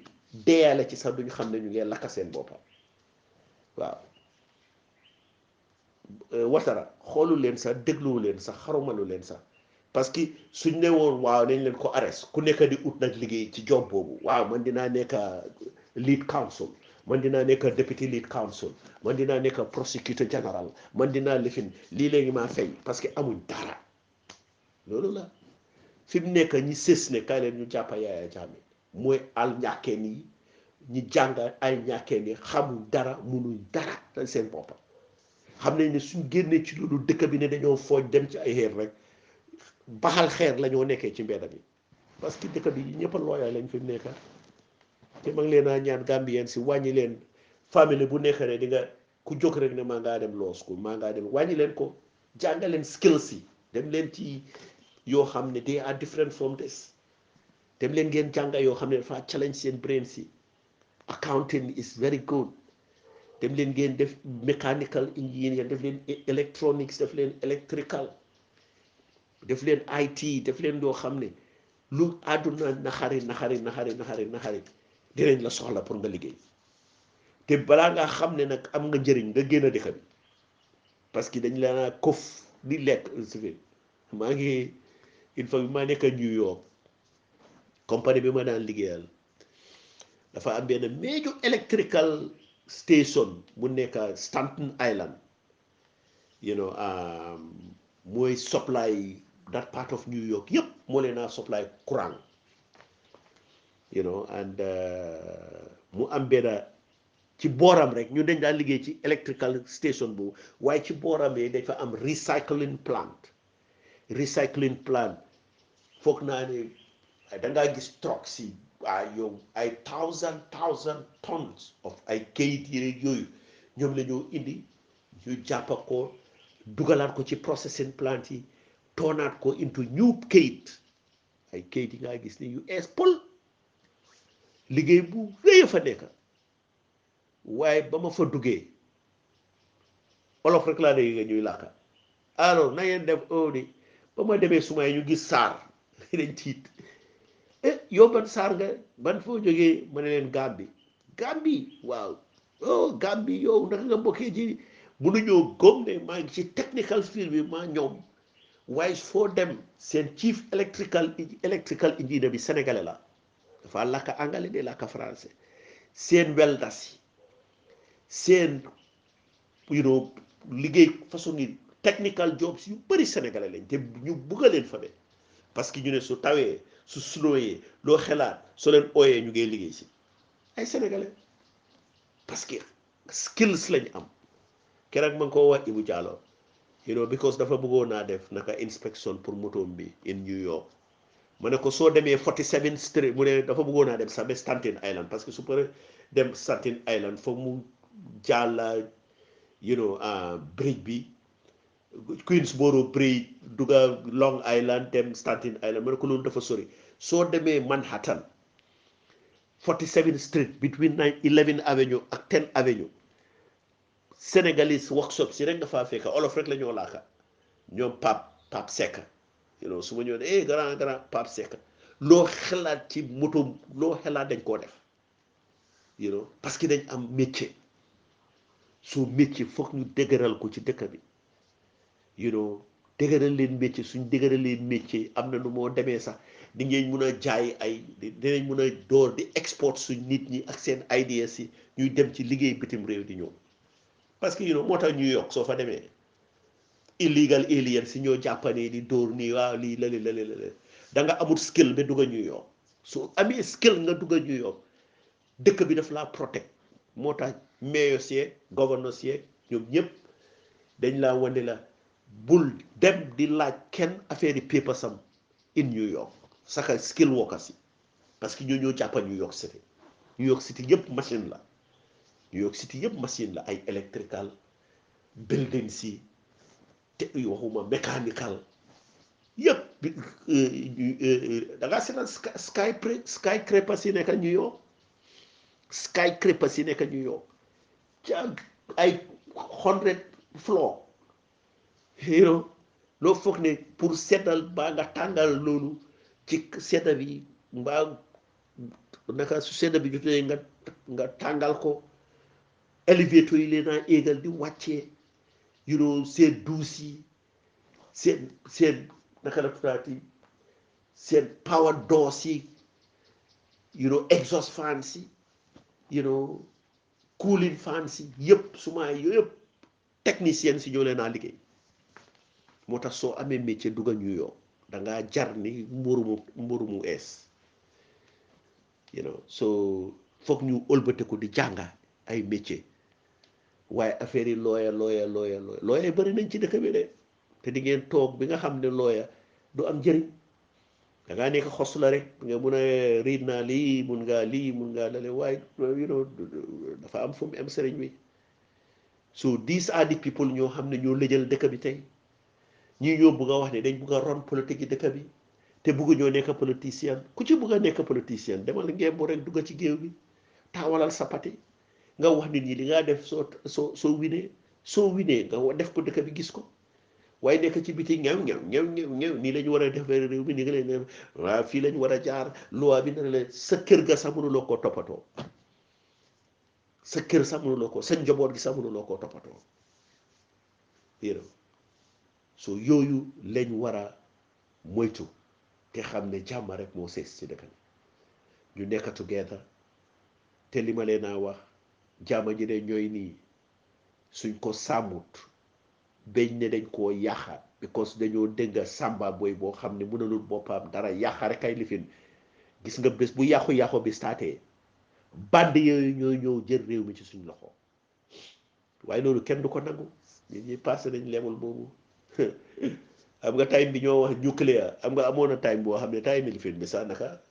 deeyale ci sax duñu xam ne ñu ngeen lakka seen boppam waaw Watara xoolu leen sax dégluwu leen sax xarumalu leen sax parce que suñ ne woon waaw nañ leen ko arrest ku nekk di ut nag liggéey ci job boobu waaw man dinaa nekk lead counsel man dinaa nekk deputy lead counsel man dinaa nekk prosecutor general man dinaa lifin lii léegi maa fay parce que amuñ dara loolu la fi mu nekk ñi sës ne kay leen ñu jàppa Yaya Jammeh mooy al ñàkkee nii ñi jàng ay ñàkkee ni xamuñ dara munuñ dara dañ seen boppam xam nañ ne suñ génnee ci loolu dëkk bi ne dañoo fooj dem ci ay xeer rek baxal xeer la ñoo nekkee ci mbedd bi parce que dëkk bi ñëpp a looya lañ fi mu nekk te ma ngi leen a ñaan Gambien si wàññi leen famille bu nekk ne di nga ku jóg rek ne maa ngaa dem law school maa ngaa dem wàññi leen ko jàngaleen skills yi dem leen ci yoo xam ne they are different from this dem leen ngeen jànga yoo xam ne dafa challenge seen brain si accounting is very good dem leen ngeen def mechanical engineer def leen electronics def leen electrical def leen IT def leen yoo xam ne lu àdduna naxari dinañ la soxla pour nga liggéey te balaa ngaa xam ne nag am nga njëriñ nga génn dëkk bi parce que dañ la kof di lekk maa ngi une fois bi maa nekk New York compagnie bi ma daan liggéeyal dafa am benn major electrical station bu nekk Staten Island mooy supply that part of New York yëpp moo leen a supply courant and mu am benn ci booram rek ñu dañ daan liggéey ci electrical station boobu waaye ci booram yi dafa am recycling plant foog naa ne dangaa gis truck si yow ay thousand tons of ay kayit yi yooyu ñoom la ñoo indi ñu jàppa ko dugalaat ko ci processing plant yi toonaat ko into new kayit ay kayit yi ngaa gis ni yu ees pol liggéey bu rëy fa nekk waaye ba ma fa duggee olof rek laa dégg nga ñuy làkka alors na ngeen def di ba ma demee sumay ñu gis saar dañ tiit yow ban saar nga ban foo jógee ma ne leen Gambie waaw Gambie yow ndax nga bokkee ci mënuñoo gëm ne maa ngi ci technical field bi maa ñoom waaye foo dem seen chief electrical engineer bi sénégalais la dafa làkka anglais de làkka français seen weldas yi seen liggéey façon yi technical jobs yu bëri sénégalais lañ te ñu bugga leen fa de parce que ñu ne su tawee su slowee loo xelaat soo leen ooyee ñu ngay liggéey si ay sénégalais parce que skills lañ am keroog ma ngi ko wax Ibu Diallo because dafa bëggoon naa def naka inspection pour motoom bi in New York ma ne ko soo demee 47 Street mu ne dafa bëggoon naa dem sax ba Staten Island parce que su paree dem Staten Island foog mu jàlla bridge bi Queensboro bridge dugga Long Island dem Staten Island ma ne ko loolu dafa sori soo demee Manhattan 47 Street between 11 Avenue ak 10 Avenue Sénégalais workshop si rek nga faa fekk olof rek la ñoo laaka ñoom Pape Seck su ma ñëw ne grand Pape Seck loo xalaat ci moto loo xalaat dañ koo def parce que dañ am métier soo métier foog ñu dëgëral ko ci dëkk bi dëgëral leen métier suñ dëgëral leen métier am na nu moo demee sax di ngeen mun a jaay dinañ mun a door di export suñ nit ñi ak seen ideas yi ñuy dem ci liggéey bitim réew di ñëw parce que moo tax New York soo fa demee illegal alien si ñoo jàppane di dóor nii waaw lii lale da nga amul skill ba dugg a New York su amee skill nga dugg a New York dëkk bi daf laa protect moo tax mayor yeeg gouverneur yeeg ñoom ñëpp dañ laa wane la bul dem di laaj kenn affaire yi paper sam in New York saka skill workers yi parce que ñoo jàppa New York City. New York City yëpp machine la New York City yëpp machine la ay electrical building si te waxuma mécanical yëpp da ngaa seetaan skyscrapers yi nekk New York skyscrapers yi nekk New York ca ay 100 floor loo foog ne pour seddal baa nga tàngal loolu ci sedda bi mbaa naka su sedda bi jotee nga tàngal ko élévateur yi leen a éegal di wàccee seen duus yi seen naka la tuddaati seen power doors yi exhaust fans yi cooling fans yi yëpp suma yooyu yëpp technicien si ñoo leen a liggéey moo tax soo amee métier dugga New York da ngaa jar ni mburu mu ees so foog ñu ëlbateku di jànga ay métier waaye affaire yi looya yi bëri nañ ci dëkk bi de te di ngeen toog bi nga xam ne looya du am njëriñ da ngaa nekk xos la rek nga mun a riid naa lii mun ngaa lale waaye dafa am fu mu am sëriñ bi so these are the people ñoo xam ne ñoo lëjal dëkk bi tey ñii ñoo bugg a wax ne dañ bugg a ron politique yi dëkk bi te bugg ñoo nekk politicien ku ci bugg a nekk politicien demal ngeen bu rek dugg ci géew bi taawalal sa pati nga wax nit ñi li ngaa def soo winee nga def ko dëkk bi gis ko waaye nekk ci biti ñew nii la ñu war a def réew mi ni nga leen waaw fii la ñu war a jaar loi bi na leen sa kër ga sax mënuloo koo toppatoo sa kër sax mënuloo ko sa njaboot gi sax mënuloo koo toppatoo so yooyu lañ war a moytu te xam ne jàmm rek moo sees ci dëkk bi ñu nekk together te li ma leen a wax jàmm ji de ñooy nii suñ ko sàmmut beñ ne dañ koo yàqa because dañoo dégg sàmba boy boo xam ne mënalul boppam dara yàqa rek ay lifin gis nga bés bu yàqu-yàqu bi staatee band yooyu ñooy ñëw jël réew mi ci suñ loxo waaye loolu kenn du ko nangu ñi passé nañ level boobu am nga time bi ñoo wax nucléaire am nga amoon na time boo xam ne time lifin bi sax naka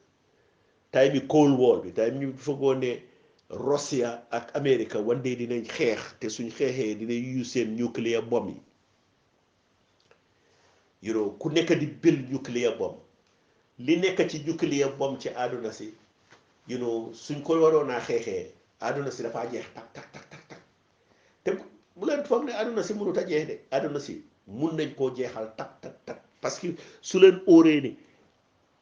time bi Cold War bi time ñu foogoon ne Russia ak America one day dinañ xeex te suñ xeexee dinañ use seen nuclear bomb yi ku nekk di build nuclear bomb li nekk ci nuclear bomb ci àdduna si suñ ko waroon a xeexee àdduna si dafaa jeex tak tak tak tak tak te bu leen foog ne àdduna si mënut a jeex de àdduna si mun nañ koo jeexal tak tak tak parce que su leen óoree ne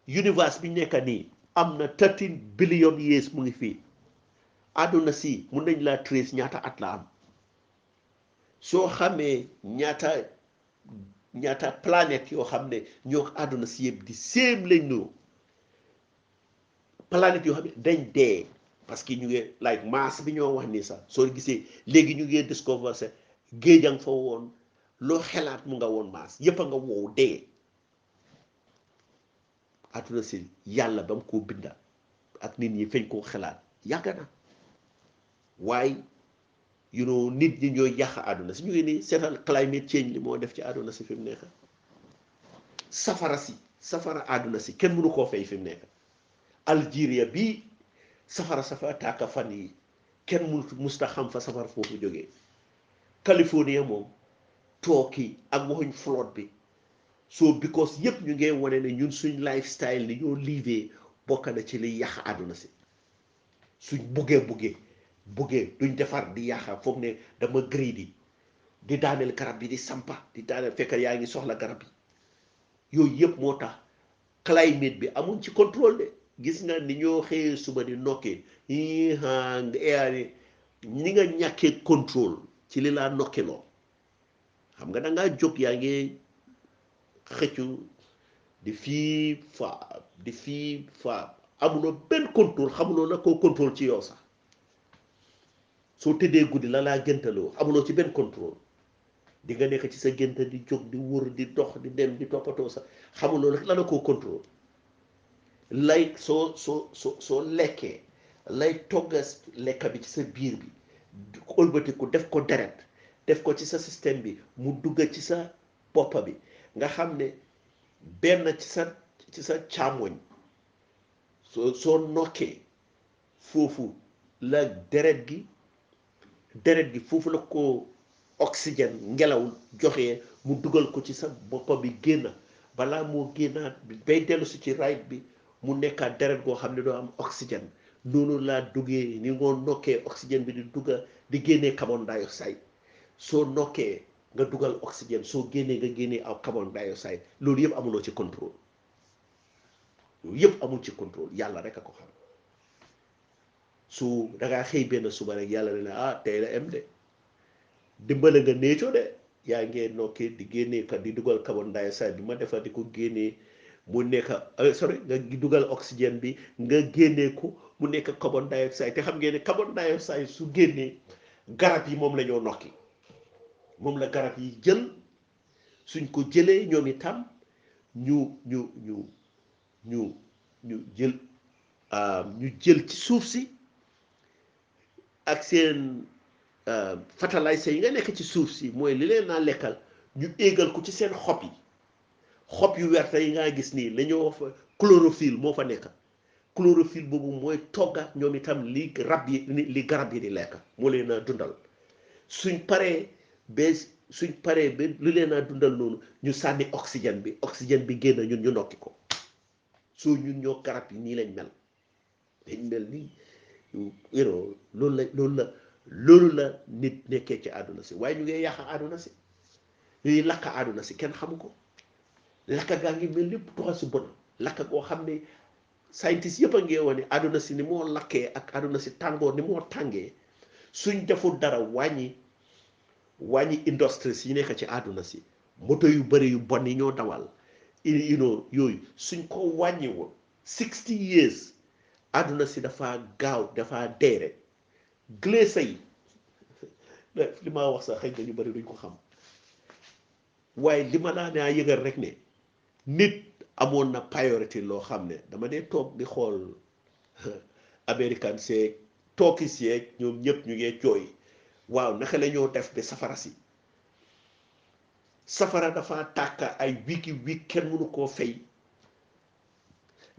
universe bi nekk nii am na 13 billion years mu ngi fii àdduna si mun nañ laa trace ñaata at la am soo xamee ñaata planète yoo xam ne ñoo àdduna si yëpp di séem lañ noo planète yoo xam ne dañ dee parce que ñu ngi like Mars bi ñoo wax nii sax soo gisee léegi ñu ngi discover se géejang fa woon loo xelaat mu nga woon Mars yëpp a nga wow dee àdduna si yàlla ba mu koo binda ak nit ñi feñ koo xelaat yàgg na waaye nit ñi ñooy yàq àdduna si ñu ngi nii seetal climate change li moo def ci àdduna si fi mu nekk safara àdduna si kenn mënu koo fay fi mu nekk Algeria bii safara tàkka fan yi kenn musta xam fa safara foofu jógee California moom tooki ak waxuñ flood bi so because yëpp ñu ngee wane ne ñun suñ lifestyle ni ñoo liivee bokk na ci li yàq àdduna si suñ buggee duñ defar di yàqa foog ne dama greedy di daaneel garab bi di sampa di daaneel fekk yaa ngi soxla garab yi yooyu yëpp moo tax climate bi amuñ ci contrôle de gis nga ni ñoo xëyee suba di nokkee ni nga ñàkkee contrôle ci li laa nokkeloo xam nga da ngaa jóg yaa ngi xëccu di fii fa amuloo benn contrôle xamuloo la koo contrôle ci yow sax soo tëddee guddi la laa géntaloo amuloo ci benn contrôle di nga nekk ci sa gént di jóg di wër di dox di dem di toppatoo sax xamuloo la la koo contrôle lay soo lekkee lay toggas lekka bi ci sa biir bi ëlbatiku def ko deret def ko ci sa système bi mu dugga ci sa boppa bi nga xam ne benn ci sa càmmoñ soo nokkee foofu la deret gi foofu la ko oxygène ngelaw joxe mu dugal ko ci sa boppa bi génn balaa moo génnaat bay dellu si ci right bi mu nekkaat deret goo xam ne doo am oxygène noonu laa duggee ni ngoo nokkee oxygène bi di dugga di génnee carbon dioxide soo nokkee nga dugal oxygène soo génnee nga génnee aw carbon dioxide loolu yëpp amuloo ci contrôle loolu yëpp amul ci contrôle yàlla rek a ko xam su dangaa xëy benn suba rek yàlla ne ah tey la em de dimbale nga neeco de yaa ngee nokkee di génnee kat di dugal carbon dioxide bi ma defar di ko génnee mu nekk sorry nga dugal oxygène bi nga génnee ko mu nekk carbon dioxide te xam ngeen ne carbon dioxide su génnee garab yi moom la ñoo nokki moom la garab yi jël suñ ko jëlee ñoom itam ñu jël ci suuf si ak seen fertilizer yi nga nekk ci suuf si mooy li leen naa lekkal ñu éegal ko ci seen xob yu werta yi ngaa gis nii la ñoo fa chlorophylle moo fa nekk chlorophylle boobu mooy toggaat ñoom itam li garab yi di lekk moo leen a dundal suñ paree ba lu leen a dundal noonu ñu sànni oxygène bi génn ñun ñu nokki ko soo ñun ñoo garab yi nii lañ mel nii loolu la nit nekkee ci àdduna si waaye ñu ngi yàq àdduna si ñuy lakk àdduna si kenn xamu ko lakka gaa ngi mel lépp tuxa si bon lakka goo xam ne scientist yëpp a ngi wane àdduna si ni moo lakkee ak àdduna si tàngoor ni moo tàngee suñ deful dara wàññi industrie yi nekk ci àdduna si moto yu bëri yu bon yi ñoo dawal yooyu suñ ko wàññiwoon 60 years àdduna si dafa gaaw dafa deere glace yi li ma wax sax xëy na ñu bëri duñ ko xam waaye li ma laa naa yëgal rek ne nit amoon na priorité loo xam ne dama dee toog di xool américain seeg tookis yeeg ñoom ñëpp ñu ngee jooy waaw naka la ñoo def ba safara dafa tàkka ay wiki kenn mënu koo fay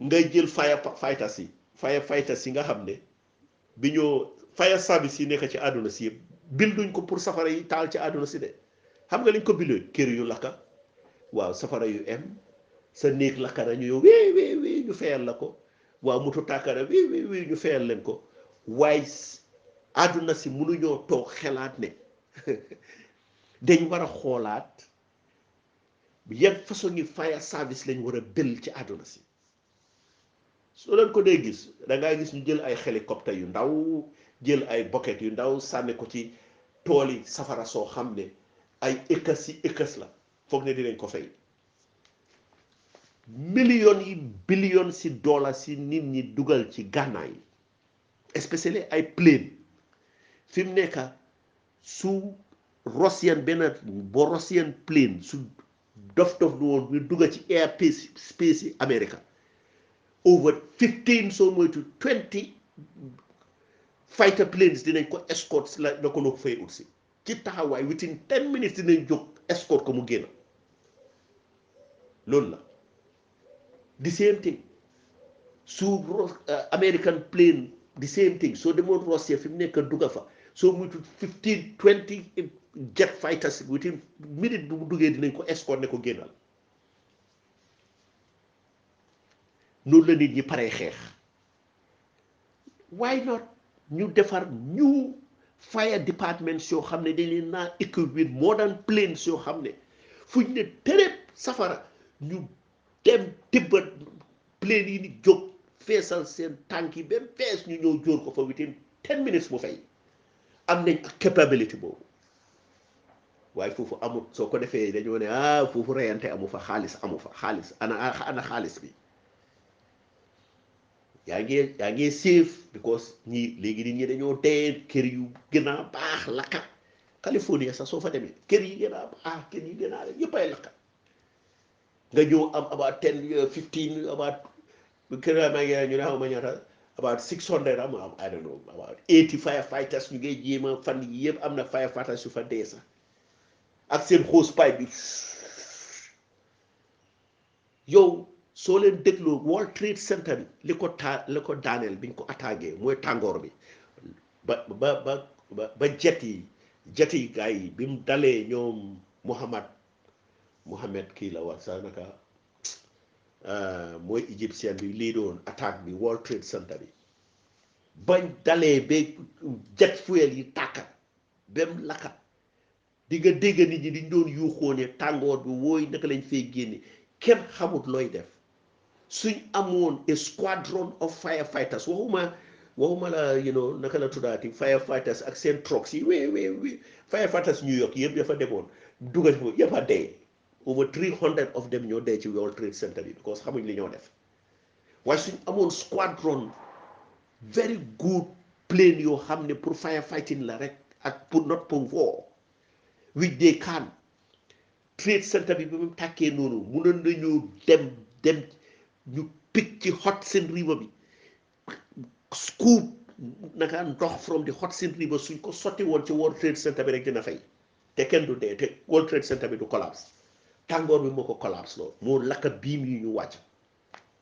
ngay jël firefighters yi nga xam ne bi ñoo fire service yi nekk ci àdduna si yëpp bilduñ ko pour safara yi taal ci àdduna si de xam nga liñ ko bindee kër yu lakka waaw safara yu sa néeg lakka na ñu yow wii ñu fayal la ko waaw moto tàkka na wii ñu fayal leen ko waaye àdduna si mënuñoo toog xelaat ne dañ war a xoolaat yan façon yi fire service lañ war a bil ci àdduna si soo leen ko dee gis dangaa gis ñu jël ay hélicoptère yu ndaw jël ay bucket yu ndaw sànni ko ci tooli safara soo xam ne ay écas la foog ne dinañ ko fay millions yi billions si dollars si nit ñi dugal ci gànnaay especially ay plane fi mu nekk su Russian plane su dof du woon ñu dugga ci air space yi America over 15 soo moytu 20 fighter planes dinañ ko escort la ko loo fay ut si ci taxawaay within 10 minutes dinañ jóg escort ko mu génn loolu la the same thing su American plane the same thing soo demoon Russia fi mu nekk dugga fa soo moytu 15 20 jet fighters within minute bu mu duggee dinañ ko escort ne ko génnal noonu la nit ñi paree xeex why not ñu defar new fire departments yoo xam ne dañ leen naa equip with modern planes yoo xam ne fuñ ne tërëb safara ñu dem tibba plane yi ni jóg feesal seen tànk yi ba fees ñu ñëw jóor ko fa within 10 minutes mu fay am nañ capability boobu waaye foofu amut soo ko defee dañoo ne foofu reyante amu fa xaalis ana xaalis bi yaa ngi safe because ñii léegi nit ñi dañoo dee kër yu gën a baax lakka California sax soo fa demee kër yi gën a baax kër yi gën a yëpp ay lakka nga ñëw am about 10 15 about kër maa ngi ñu ne xaw ma ñaata about 600 am I don't know about 80 firefighters ñu ngay jéem a fan yi yëpp am na firefighters yu fa dee sax ak seen hose pipe bi yow soo leen dégloo World Trade Center bi li ko daaneel biñ ko attaqué mooy tàngoor bi ba jet yi gars yi bi mu dalee ñoom Mohamed kii la wax sax naka mooy égyptien bi lii doon attaque bi World Trade Center bi bañ dalee ba jet fuel yi tàkkat ba mu lakkat di nga dégg nit ñi diñ doon yuuxoo ne tàngoor bi wooy naka lañ fay génne kenn xamut looy def suñ amoon a squadron of firefighters waxuma la naka la tuddaati firefighters ak seen trucks yi we firefighters New York yëpp dafa demoon dugal ko yëpp a dee over 300 of them ñoo dee ci World Trade Center bi because xamuñ li ñoo def waaye suñ amoon squadron very good plane yoo xam ne pour firefighting la rek ak pour not pour war which they can Trade Center bi mu tàkkee noonu mënoon nañu dem ñu picc ci Hudson River bi scoop naka ndox from the Hudson River suñ ko sotti woon ci World Trade Center bi rek dina fay te kenn du dee te World Trade Center bi du collapse tàngoor bi moo ko collapse loolu moo lakka biim yi ñu wàcc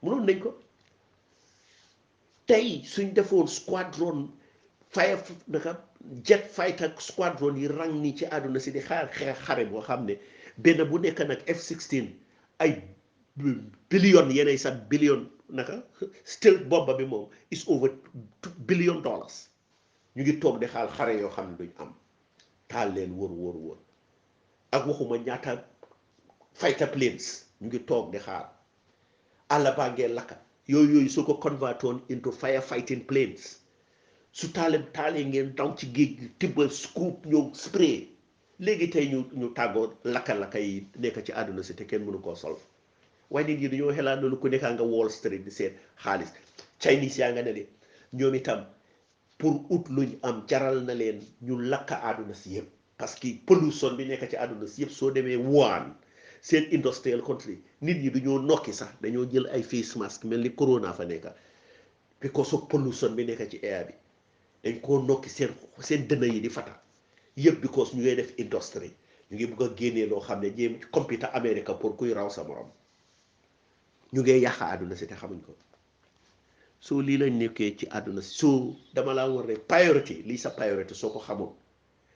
mënoon nañ ko tey suñ defoon squadron jet fighter squadron yi rang ni ci àdduna si di xare boo xam ne benn bu nekk nag F-16 ay billion yeneen sax billion still bobba bi moom is over $2 billion ñu ngi toog di xare yoo xam ne duñ am taal leen wóor ak waxuma ñaata fighter planes ñu ngi toog di xaar àll baa ngee lakka yooyu su ko convertoon into firefighting planes su taalee ngeen daw ci géej gi tibbal scoop ñëw spray léegi tey ñu tàggoo lakka yi nekk ci àdduna si te kenn mënu koo solve waaye nit ñi dañoo xelaat loolu ku nekkaa nga Wall Street di seet xaalis Chinese yaa nga ne de ñoom itam pour ut luñ am jaral na leen ñu lakka àdduna si yëpp parce que pollution bi nekk ci àdduna si yëpp soo demee Wuhan seen industrial country nit ñi dañoo nokki sax dañoo jël ay face mask mel ni corona fa nekka because of pollution bi nekk ci air bi dañ koo nokki seen dënn yi di fata yëpp because ñu ngay def industrie ñu ngi bugg a génnee loo xam ne jéem computer America pour kuy raw sa morom ñu ngay yàqa àdduna si te xamuñ ko soo lii lañ nekkee ci àdduna si soo dama laa war rek priority lii sa priority soo ko xamul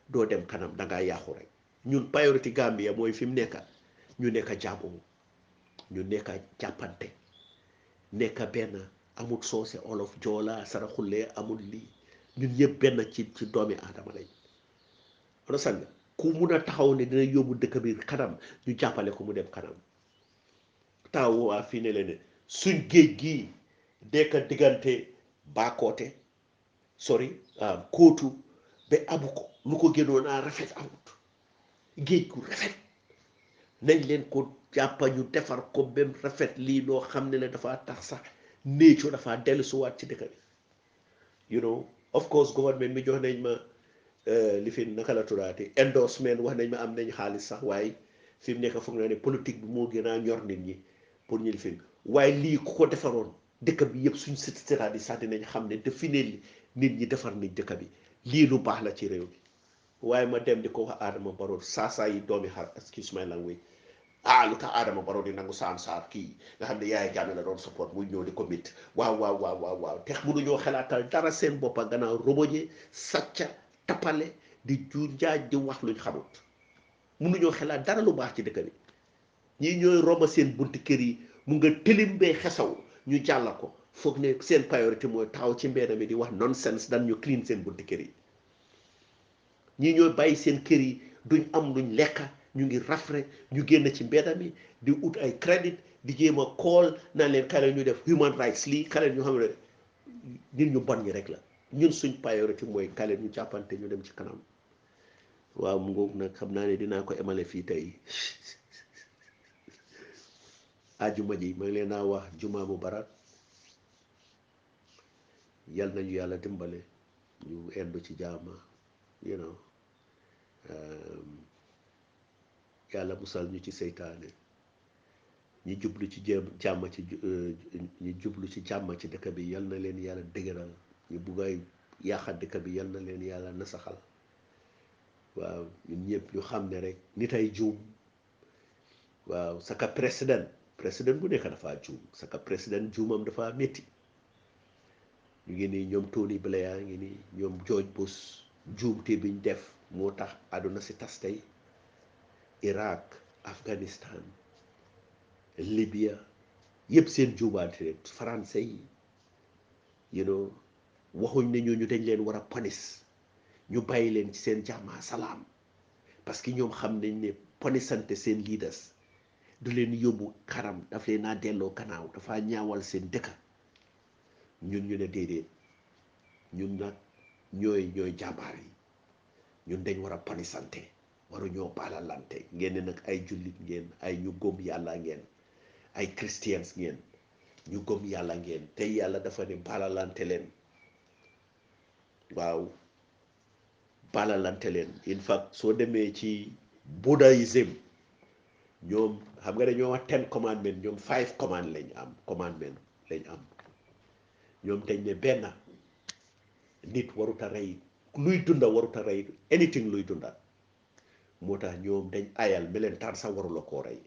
doo dem kanam dangaa yàqu rek ñun priority Gambia mooy fi mu nekka ñu nekk jàmmoo ñu nekk jàppante nekk benn amul soose olof joola saraxulee amul lii ñun ñëpp benn ci doomi aadama lañ wala sang ku mun a taxaw ne dina yóbbu dëkk bi kanam ñu jàppale ko mu dem kanam taw waa fii ne leen ne suñ géej gii dekk diggante Bakoteh Kootu ba abu ko lu ko gënoon a rafet amut géej gu rafet nañ leen ko jàppa ñu defar ko bem rafet lii loo xam ne la dafa tax sax nature dafa dellusiwaat ci dëkk bi of course government mi jox nañ ma li fi naka la turaati endorsement wax nañ ma am nañ xaalis sax waaye fi mu nekk foog naa ne politique bi moo gën a ñor nit ñi pour ñu lifin waaye lii ku ko defaroon dëkk bi yëpp suñ sëtaat yi sax dinañ xam ne defi ne nit ñi defar nañ dëkk bi lii lu baax la ci réew mi waaye ma dem di ko wax Adama Barrow saa yi doomi xar excuse my language lu tax Adama Barrow di nangu saar kii nga xam ne Yaya Jammeh la doon support muy ñëw di ko mit waaw te mënuñoo xalaatal dara seen boppa gannaaw roboje sàcca tappale di ju njaaj di wax luñ xamut mënuñoo xalaat dara lu baax ci dëkk bi ñii ñooy romba seen bunti kër yi mu nga tilim bee xesaw ñu jàlla ko foog ne seen priorité mooy taxaw ci mbedd mi di wax nonsense dan ñu clean seen bunti kër yi ñii ñooy bàyyi seen kër yi duñ am luñ lekka ñu ngi rafre ñu génn ci mbedd mi di ut ay crédit di jéem a kool naan leen kale ñu def human rights lii kale ñu xam ne nit ñu bon ñi rek la ñun suñ priorité mooy kale ñu jàppante ñu dem ci kanam waaw mu ngoog nag xam naa ne dinaa ko emale fii tey ajuma ji ma ngi leen naa wax juma mubarak yal nañu yàlla dimbale ñu endu ci jaama yàlla musal ñu ci seytaane ñi jublu ci jàmm ci ñi jublu ci jàmm ci dëkk bi yal na leen yàlla dëgëral ñu buggay yàqa dëkk bi yal na leen yàlla nasaxal waaw ñun ñëpp ñu xam ne rek nit ay juum waaw saka président président bu nekk dafa juum parce que président juumam dafa métti ñu ngi nii ñoom Tony Blair ngi nii ñoom George Bush juumte biñ def moo tax àdduna si tas tey Iraq Afghanistan Libya yëpp seen juubaante rek français yi waxuñ ne ñooñu dañ leen war a ponis ñu bàyyi leen ci seen jàmma salaam parce que ñoom xam nañ ne ponisante seen leaders du leen yóbbu karam daf leen naa delloo gannaaw dafa ñaawal seen dëkka ñun ñu ne déedéet ñun nag ñooy jàmbaar yi ñun dañ war a ponisante waru ñoo baalalante ngeen ne nag ay jullit ngeen ay ñu gëm yàlla ngeen ay christians ngeen ñu gëm yàlla ngeen tey yàlla dafa ne baalalante leen waaw baalalante leen in fact soo demee ci Buddhism ñoom xam nga dañoo wax 10 commandment ñoom 5 commandment lañ am ñoom dañ ne benn nit warut a rey luy dunda warut a rey anything luy dunda moo tax ñoom dañ ayal melentaan sax warula koo rey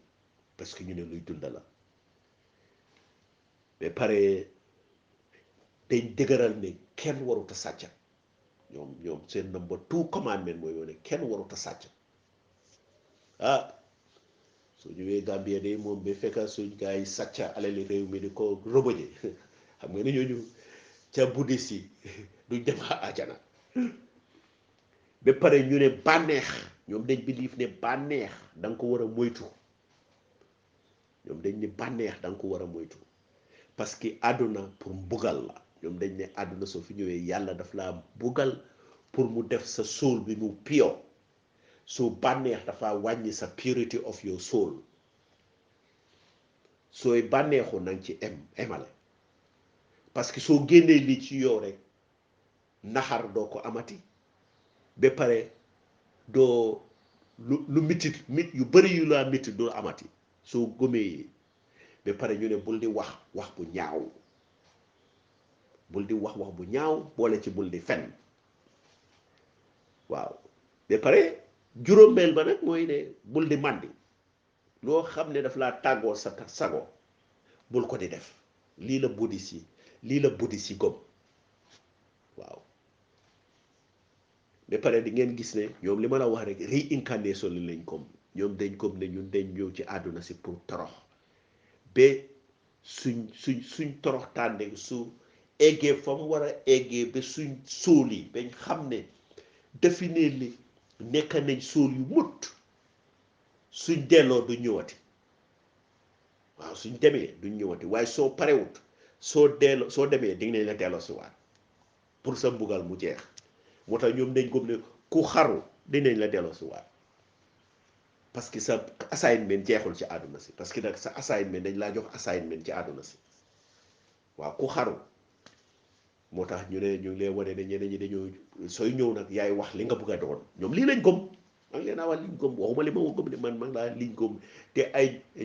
parce que ñu ne luy dunda la ba pare dañ dëgëral ne kenn warut a sàcca ñoom seen number 2 commandment mooy yoone kenn warut a sàcc soo ñëwee Gambia de moom ba fekka suñ gars yi sàcca alali réew mi di ko roboje xam nga ne ñooñu ca buddhiste yi duñ dem àjjana ba pare ñu ne bànneex ñoom dañ believe ne bànneex da nga ko war a moytu ñoom dañ ne bànneex da nga ko war a moytu parce que àdduna pour mbugal la ñoom dañ ne àdduna soo fi ñëwee yàlla daf laa mbugal pour mu def sa soul bi mu pure soo bànneex dafa wàññi sa purity of your soul sooy bànneexu nang ci emale parce que soo génnee lii ci yow rek naxar doo ko amati ba pare doo lu mitit yu bari yu laa mitit doo amati soo gëmee ba pare ñu ne bul di wax bu ñaaw bul di wax bu ñaaw boole ci bul di fen waaw ba pare juróomeel ba nag mooy ne bul di màndi loo xam ne daf laa tàggoo sa sago bul ko di def lii la buddhiste yi gëm waaw ba pare di ngeen gis ne ñoom li ma la wax rek réincarnation li lañ gëm ñoom dañ gëm ne ñun dañ ñëw ci àdduna si pour torox ba suñ torox tànne su eggee fa mu war a eggee ba suñ sóol yi bañ xam ne définir li nekk nañ sóol yu mut suñ delloo du ñëwati waaw suñ demee duñ ñëwati waaye soo parewut soo demee di nañ la delloo si waat pour sa mbugal mu jeex moo tax ñoom dañ gëm ne ku xaru dinañ la delloo si waat parce que sa assignment jeexul ci àdduna si parce que nag sa assignment dañ laa jox assignment ci àdduna si waaw ku xaru moo tax ñu ne ñu ngi leen wane ne ñeneen ñi dañoo sooy ñëw nag yaay wax li nga bëgg a doon ñoom lii lañ gëm maa ngi leen a wax liñ gëm waxuma li ma gëm ne man laa liñ gëm te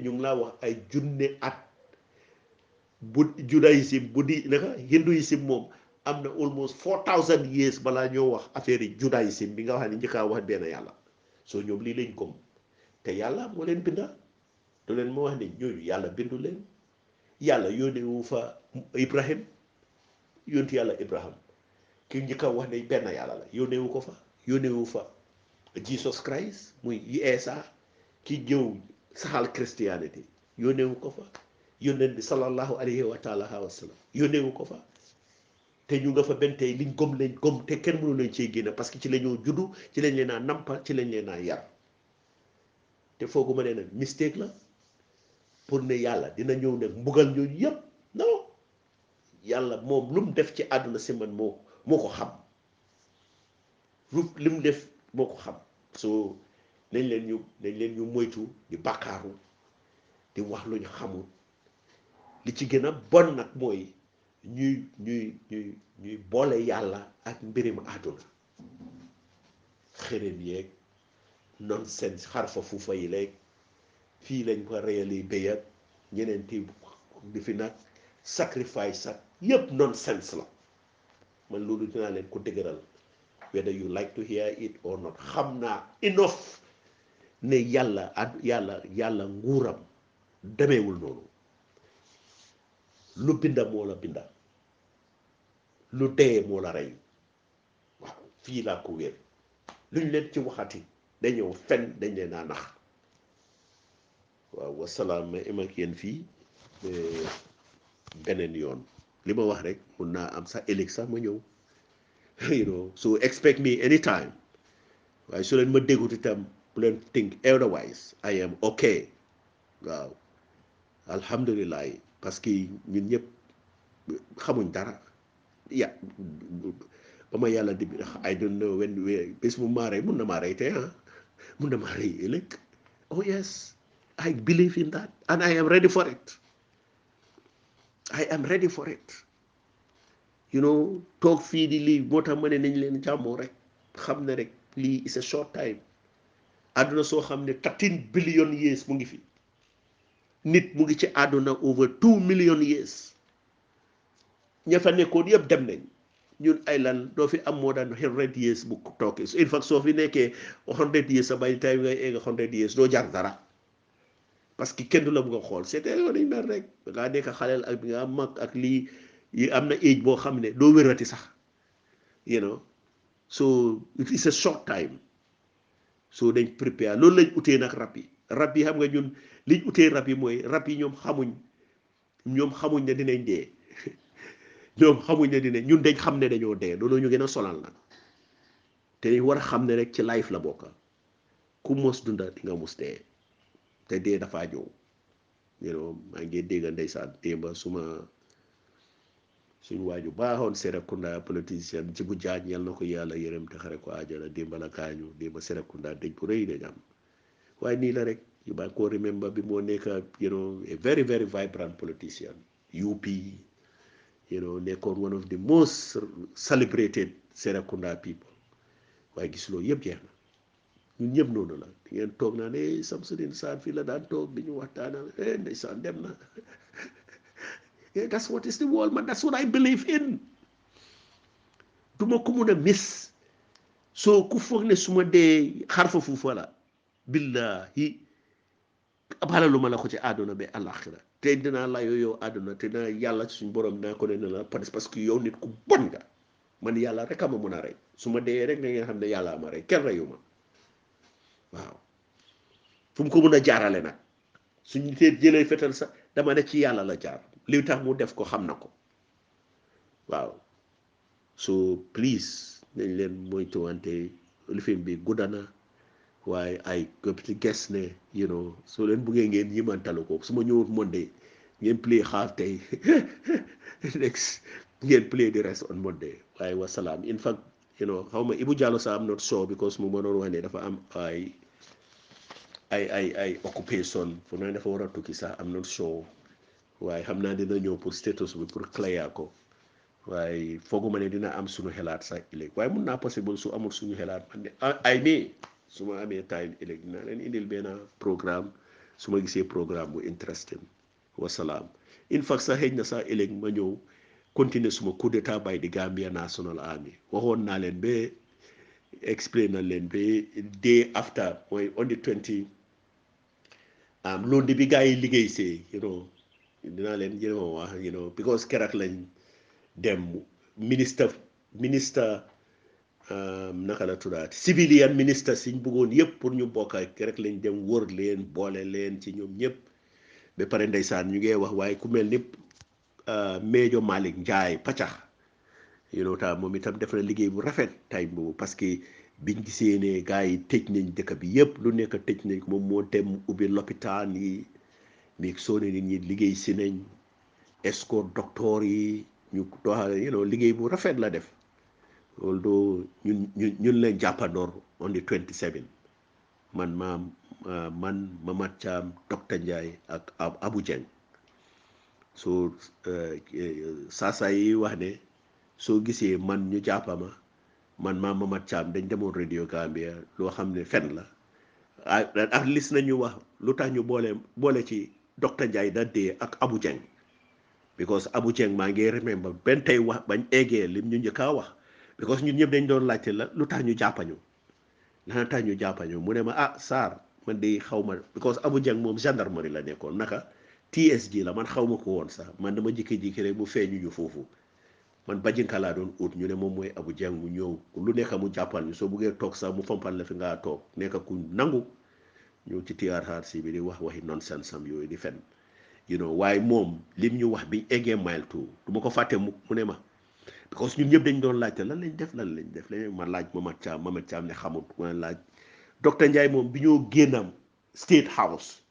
ñu ngi laa wax ay junne at bu judaïsme bu di naka hinduisme moom am na almost 4000 years balaa ñoo wax affaire yi judaïsme bi nga wax ne njëkkaa wax benn yàlla soo ñoom lii lañ gëm te yàlla moo leen binda du leen moo wax ne ñooñu yàlla bindu leen yàlla yónnewu fa Ibrahim yónti yàlla Ibrahim ki njëkka wax ne benn yàlla la yónnewu ko fa yónnewu fa Jesus Christ muy Eesa ki ñëw saxal Christianity yónnewu ko fa yónneen bi sallallahu alayhi wa taala wa sallam yónnewu ko fa te ñu nga fa benn tey liñ gëm lañ gëm te kenn mënu lañ cee génne parce que ci la ñoo juddu ci lañ leen a nampa ci lañ leen a yar te fooguma ne nag mistake la pour ne yàlla dina ñëw nag mbugal ñooñu yëpp non yàlla moom lu mu def ci àdduna si man moo ko xam li mu def moo ko xam soo nañ leen ñu moytu di bàkkaaru di wax lu ñu xamul li ci gën a bon nag mooy ñuy boole yàlla ak mbirim àdduna xërëm yeeg nonsense xarfa fuufa yi léeg fii lañ ko réyali béy ak ñeneen ti di fi nag sacrifice ak yëpp nonsense la man loolu dinaa leen ko dëgëral whether you like to hear it or not xam naa enough ne yàlla nguuram demeewul noonu lu binda moo la binda lu dee moo la rey waaw fii laa ko wér luñ leen ci waxati dañoo fen dañ leen a nax waaw wasalaam ma em ak yéen fii beneen yoon li ma wax rek mun naa am sax ëllëg sax ma ñëw so expect me anytime waaye su leen ma déggut itam bu leen think otherwise I am okay waaw alhamdulilah parce que ñun ñëpp xamuñ dara ya ba ma yàlla di I don't know when bés mu maa rey mun na maa rey tey mun na maa rey ëllëg oh yes I believe in that and I am ready for it toog fii di lii moo tax ma ne nañ leen jàmmoo rek xam ne rek lii is a short time àdduna soo xam ne 13 billion years mu ngi fi nit mu ngi ci àdduna over 2 million years ña fa nekkoon yëpp dem nañ ñun ay lan doo fi am more than 100 years bu tookee in fact soo fi nekkee 100 years sa by the time ngay egg 100 years doo jar dara parce que kenn du la bëgg a xool c'était yow dañ mel rek da ngaa nekk xaleel ak bi nga mag ak lii yi am na age boo xam ne doo wérati sax so it is a short time so dañ prépare loolu lañ utee nag rab yi xam nga ñun liñ utee rab yi mooy rab yi ñoom xamuñ ne dinañ dee ñoom xamuñ ne dinañ ñun dañ xam ne dañoo dee loolu ñu gën a solal nag te dañ war a xam ne rek ci life la bokka ku mos dunda di nga mos dee te dee dafaa ñëw maa ngi dégg ndeysaan démba suñu waaju baaxoon Serekunda politicien ci bu jaañ yal na ko yàlla yërëm te xare ko àjjana démba la gaañu démba Serekunda dañ ko rëy dañ am waaye nii la rek you might ko remember bi moo nekk a very very vibrant politician UP nekkoon one of the most celebrated Serekunda people waaye gis loolu yëpp jeex na ñun ñëpp noonu la di ngeen toog naa ne Samsudeen Sarr fii la daan toog di ñu waxtaanal ndeysaan dem na that's what is the world man that's what I believe in duma ko mun a miss soo ku foog ne su ma dee xarfa fuufa la billahi abalalu ma la ko ci àdduna bi àlaxira te dinaa la yow àdduna te dinaa yàlla ci suñu borom dinaa ko ne la parce que yow nit ku bon nga man yàlla rek a ma mun a rey su ma dee rek da ngeen xam ne yàlla ma rey kenn reyu ma waaw fu mu ko mun a jaarale nag suñu tee jëlee fetal sax dama ne ci yàlla la jaar li tax mu def ko xam na ko waaw so please nañ leen moytuwante lifin bi gudda na waaye ay gëpti ges ne soo leen buggee ngeen yimantalu ko su ma ñëwut Monday ngeen play half tey next ngeen play the rest on Monday waaye wasalaam in fact xaw ma Ibu Jallow sax am not sure because mu mënoon wax ne dafa am ay occupation fu ne dafa war a tukki sax am not sure waaye xam naa dina ñëw pour status bi pour clair ko waaye fooguma ne dina am suñu xelaat sax ëllëg waaye mun naa possible su amul suñu xelaat man de ay nii su ma amee time ëllëg dinaa leen indil benn programme su ma gisee programme bu interesting wasalaam in fact sax xëy na sax ëllëg ma ñëw continuer suma coup d'état by the Gambia National Army waxoon naa leen ba explain na leen ba day after mooy on the 20 lundi bi gars yi liggéey see dinaa leen jéem a wax because keroog lañ dem ministre naka la tuddaati civilian ministre siñ bëggoon yëpp pour ñu bokk keroog lañ dem wër leen boole leen ci ñoom ñëpp ba pare ndeysaan ñu ngi wax waaye ku mel ni Major Malick Njie paccax ta moom itam def na liggéey bu rafet tay boobu parce que biñ gisee ne gars yi tëj nañ dëkk bi yëpp lu nekk tëj nañ ko moom moo dem ubbi lopitaan yi mi soo ne nit ñi liggéey si nañ escort docteur yi ñu doxal liggéey bu rafet la def loolu doo ñun leen jàppandoor on the 27 man Mamad Cham docteur Njie ak Abu Jeng so saa yi wax ne soo gisee man ñu jàppama man Mamad Cham dañ demoon Radio Gambia loo xam ne fen la ak lis nañu wax lu tax ñu boole ci docteur Njie da dee ak Abu Jeng because Abu Jeng maa ngi remember benn tey wax bañ eggee lim ñu njëkkaa wax because ñun ñëpp dañ doon laajte la lu tax ñu jàppañu mu ne ma Sarr man de xaw ma because Abu Jang moom gendarmerie la nekkoon naka TSG la man xaw ma ko woon sax man dama jékki-jékki rek mu feeñu ñu foofu man bajinka laa doon ut ñu ne moom mooy Abu Jang mu ñëw lu nekk mu jàppal ñu soo buggee toog sax mu fompal la fi ngaa toog nekk ku nangu ñëw ci TRRC bi di wax waxi nonsense sam yooyu di fen waaye moom lim ñu wax bi eggee mile two du ma ko fàtte mu ne ma because ñun ñëpp dañ doon laajte lan lañ def ma laaj Mamat Thiam ne xamut ma laaj docteur Ndiaye moom bi ñoo génnam State House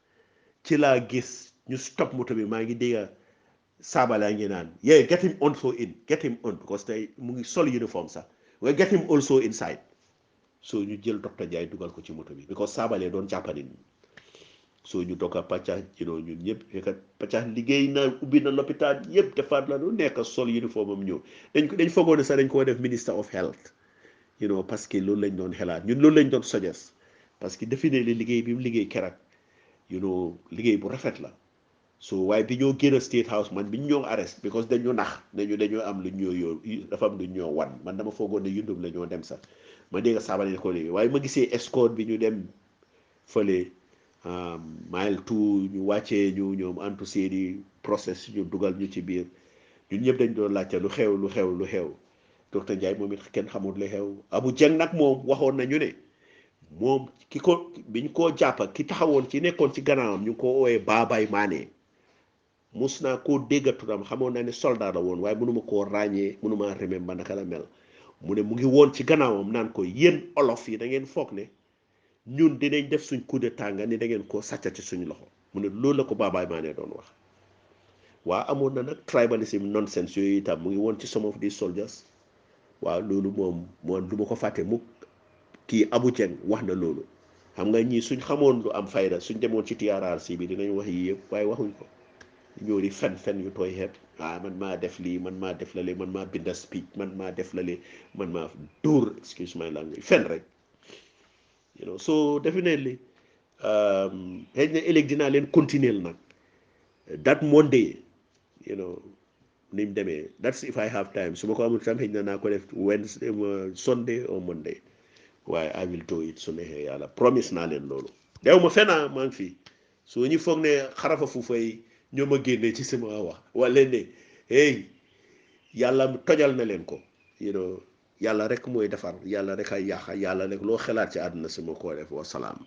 ci laa gis ñu stop moto bi maa ngi dégg Sabally ngi naan get him also in get him on because tey mu ngi sol uniform sax waaye get him also inside so ñu jël docteur Ndiaye dugal ko ci moto bi because Sabally doon jàppale so ñu doog a pàcca ñun ñëpp fekk pàcca liggéey na ubbi na lopitaan yëpp defaat la lu nekk sol uniform am ñëw dañ foogoon ne sax dañ koo def minister of health parce que loolu lañ doon xelaat ñun loolu lañ doon suggest parce que defe ne liggéey bi mu liggéey keroog liggéey bu rafet la so waaye bi ñoo génn State House man bi ñu ñoo arrest because dañoo nax nañu dañoo am lu ñoo yoo dafa am lu ñoo wan man dama foogoon ne yundum la ñoo dem sax ma dégg Sabally ko léegi waaye ma gisee escort bi ñu dem fële mile two ñu wàccee ñu ñoom antu seeni process ñu dugal ñu ci biir ñun ñëpp dañ doon laajte lu xew docteur Ndiaye moom it kenn xamul lu xew Abu Jeng nag moom waxoon nañu ne moom biñ koo jàppa ki taxawoon ci nekkoon ci gannaawam ñu ngi ko ooyee Baabay Maane mus naa koo dégg turam xamoon naa ne soldat la woon waaye mënuma koo ràññee mënuma remember naka la mel mu ne mu ngi woon ci gannaawam naan ko yéen olof yi da ngeen foog ne ñun dinañ def suñ coup d'état nga ni da ngeen koo sàcca ci suñ loxo mu ne loolu la ko Baabay Maane doon wax waa amoon na nag tribalism nonsense yooyu itam mu ngi woon ci some of these soldiers waaw loolu moom du ma ko fàtte mukk kii Abu Jeng wax na loolu xam nga ñii suñ xamoon lu am fayda suñ demoon ci TRRC bi dinañ wax yi yëpp waaye waxuñ ko ñoo di fen yu tooy xeeb man maa def lii man maa def lale man maa binda speech man maa def lale man maa dóor excuse my language fen rek so definitely xëy na ëllëg dinaa leen continuer nag that Monday ni mu demee that's if I have time su ma ko amul tam xëy na naa ko def Wednesday Sunday or Monday waaye I will do it su neexee yàlla promise naa leen loolu dew ma fenaa maa ngi fii so ñu foog ne xarafa fuufay ñoo ma génnee ci sama wax wala ne hey yàlla tojal na leen ko yàlla rek mooy defar yàlla rek ay yàq yàlla rek loo xalaat ci àdduna si ma koo def wa salaam